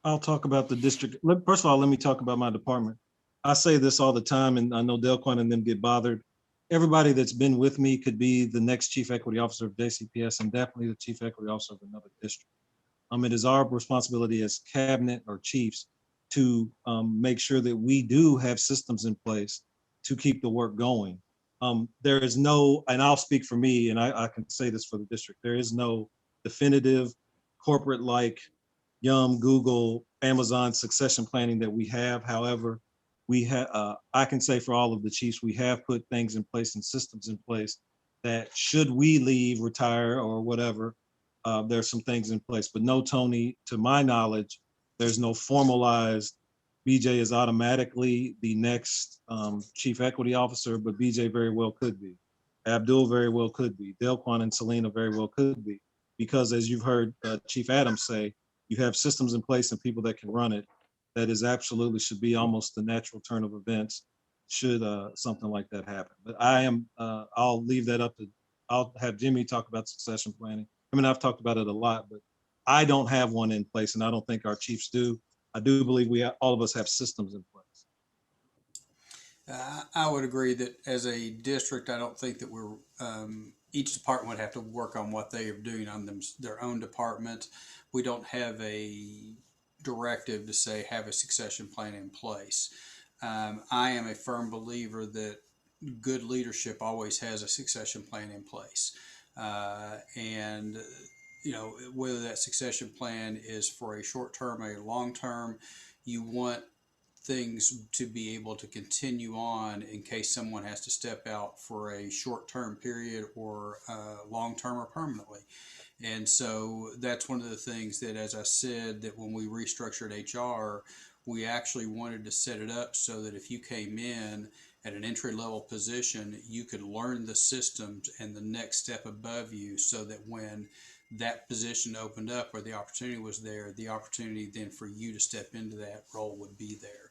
I'll talk about the district. First of all, let me talk about my department. I say this all the time, and I know Delquan and them get bothered. Everybody that's been with me could be the next chief equity officer of JCPS and definitely the chief equity officer of another district. It is our responsibility as cabinet or chiefs to make sure that we do have systems in place to keep the work going. There is no, and I'll speak for me, and I can say this for the district, there is no definitive corporate-like Yum, Google, Amazon succession planning that we have. However, I can say for all of the chiefs, we have put things in place and systems in place that should we leave, retire, or whatever, there's some things in place. But no, Tony, to my knowledge, there's no formalized, BJ is automatically the next chief equity officer, but BJ very well could be. Abdul very well could be. Delquan and Selena very well could be. Because as you've heard Chief Adams say, you have systems in place and people that can run it. That is absolutely should be almost the natural turn of events should something like that happen. But I'll leave that up to, I'll have Jimmy talk about succession planning. I mean, I've talked about it a lot, but I don't have one in place and I don't think our chiefs do. I do believe all of us have systems in place. I would agree that as a district, I don't think that we're, each department would have to work on what they are doing on their own department. We don't have a directive to say have a succession plan in place. I am a firm believer that good leadership always has a succession plan in place. And you know, whether that succession plan is for a short term, a long term, you want things to be able to continue on in case someone has to step out for a short-term period or long-term or permanently. And so that's one of the things that, as I said, that when we restructured HR, we actually wanted to set it up so that if you came in at an entry-level position, you could learn the systems and the next step above you so that when that position opened up or the opportunity was there, the opportunity then for you to step into that role would be there.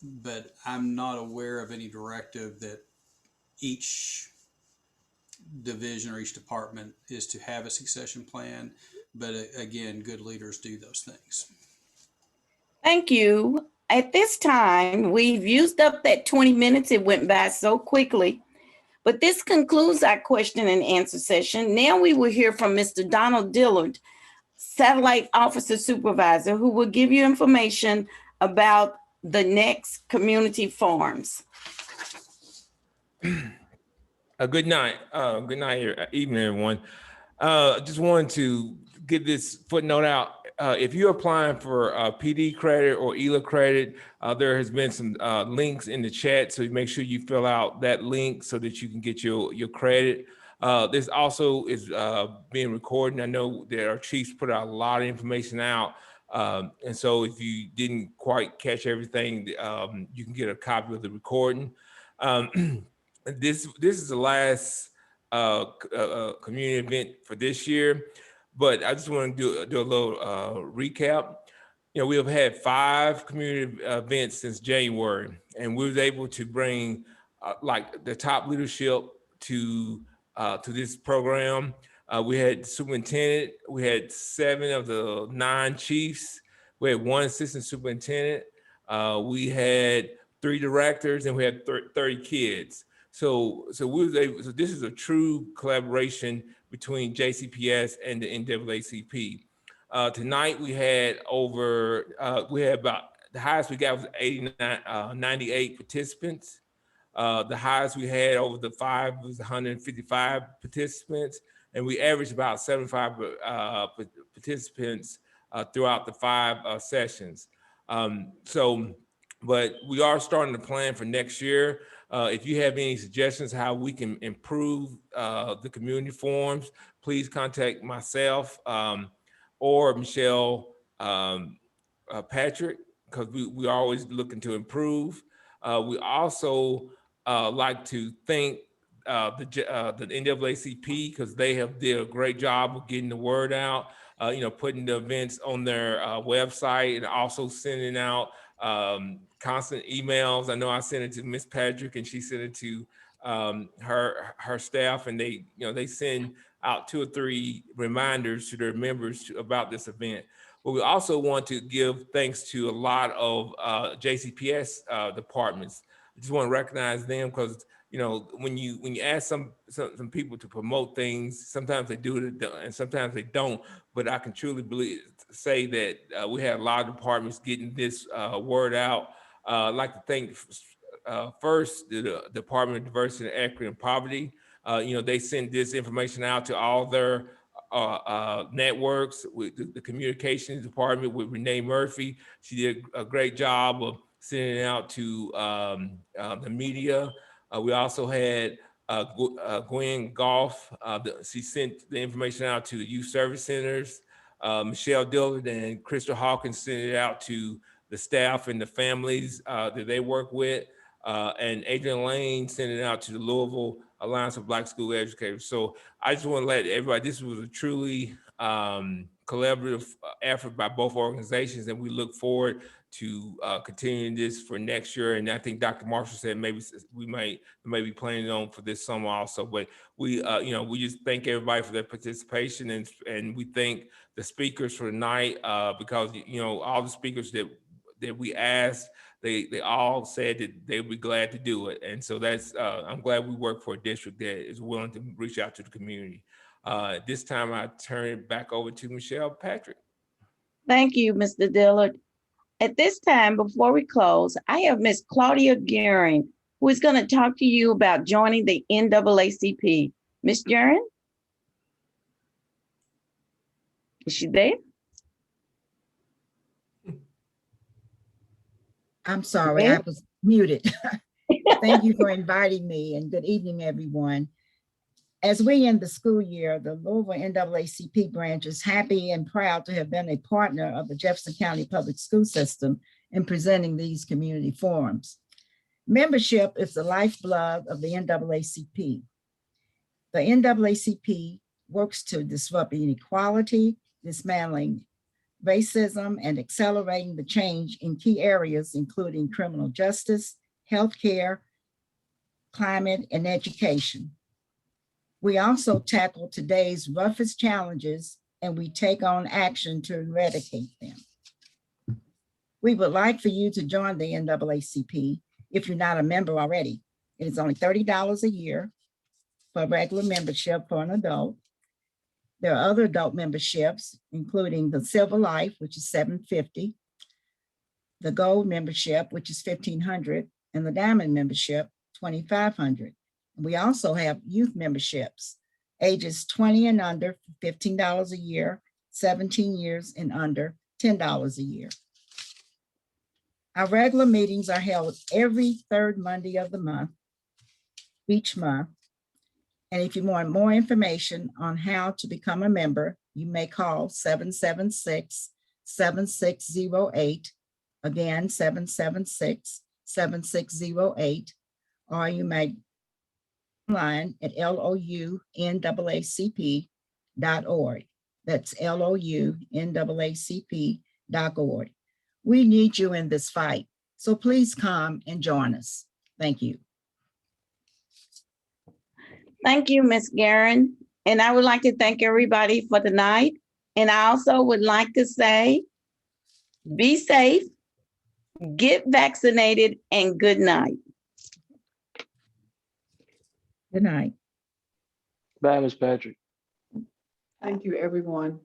But I'm not aware of any directive that each division or each department is to have a succession plan. But again, good leaders do those things. Thank you. At this time, we've used up that 20 minutes. It went by so quickly. But this concludes our question and answer session. Now we will hear from Mr. Donald Dillard, Satellite Officer Supervisor, who will give you information about the next community farms. Good night. Good night, evening, everyone. Just wanted to get this footnote out. if you're applying for PD credit or ELA credit, there has been some links in the chat, so make sure you fill out that link so that you can get your credit. This also is being recorded. I know that our chiefs put out a lot of information out, and so if you didn't quite catch everything, you can get a copy of the recording. This is the last community event for this year, but I just want to do a little recap. You know, we have had 5 community events since January, and we were able to bring like the top leadership to this program. We had superintendent, we had 7 of the 9 chiefs, we had 1 assistant superintendent, we had 3 directors, and we had 30 kids. So we was able, so this is a true collaboration between JCPS and the NAACP. Tonight we had about, the highest we got was 98 participants. The highest we had over the 5 was 155 participants, and we averaged about 75 participants throughout the 5 sessions. But we are starting to plan for next year. If you have any suggestions how we can improve the community forums, please contact myself or Michelle Patrick, because we are always looking to improve. We also like to thank the NAACP, because they have did a great job of getting the word out, putting the events on their website, and also sending out constant emails. I know I sent it to Miss Patrick, and she sent it to her staff, and they send out 2 or 3 reminders to their members about this event. But we also want to give thanks to a lot of JCPS departments. I just want to recognize them, because when you ask some people to promote things, sometimes they do it and sometimes they don't. But I can truly say that we have a lot of departments getting this word out. I'd like to thank first the Department of Diversity, Equity, and Poverty. They send this information out to all their networks. With the communications department with Renee Murphy, she did a great job of sending it out to the media. We also had Gwen Goff. She sent the information out to the youth service centers. Michelle Dillard and Crystal Hawkins sent it out to the staff and the families that they work with. And Adrian Lane sent it out to the Louisville Alliance of Black School Educators. So I just want to let everybody, this was a truly collaborative effort by both organizations, and we look forward to continuing this for next year. And I think Dr. Marshall said maybe we may be planning on for this summer also. But we just thank everybody for their participation, and we thank the speakers for tonight because all the speakers that we asked, they all said that they'd be glad to do it. And so that's I'm glad we work for a district that is willing to reach out to the community. This time I turn it back over to Michelle Patrick. Thank you, Mr. Dillard. At this time, before we close, I have Miss Claudia Gearing, who is going to talk to you about joining the NAACP. Miss Gearing? Is she there? I'm sorry, I was muted. Thank you for inviting me, and good evening, everyone. As we end the school year, the Louisville NAACP branch is happy and proud to have been a partner of the Jefferson County Public School System in presenting these community forums. Membership is the lifeblood of the NAACP. The NAACP works to disrupt inequality, dismantling racism, and accelerating the change in key areas, including criminal justice, healthcare, climate, and education. We also tackle today's roughest challenges, and we take on action to eradicate them. We would like for you to join the NAACP if you're not a member already. It is only $30 a year for regular membership for an adult. There are other adult memberships, including the Silver Life, which is $750, the Gold membership, which is $1,500, and the Diamond membership, $2,500. We also have youth memberships, ages 20 and under, $15 a year, 17 years and under, $10 a year. Our regular meetings are held every third Monday of the month, each month. And if you want more information on how to become a member, you may call 776-7608. Again, 776-7608. Or you may online at lounacp.org. That's lounacp.org. We need you in this fight, so please come and join us. Thank you. Thank you, Ms. Guerin. And I would like to thank everybody for tonight. And I also would like to say, be safe, get vaccinated, and good night. Good night. Bye, Ms. Patrick. Thank you, everyone.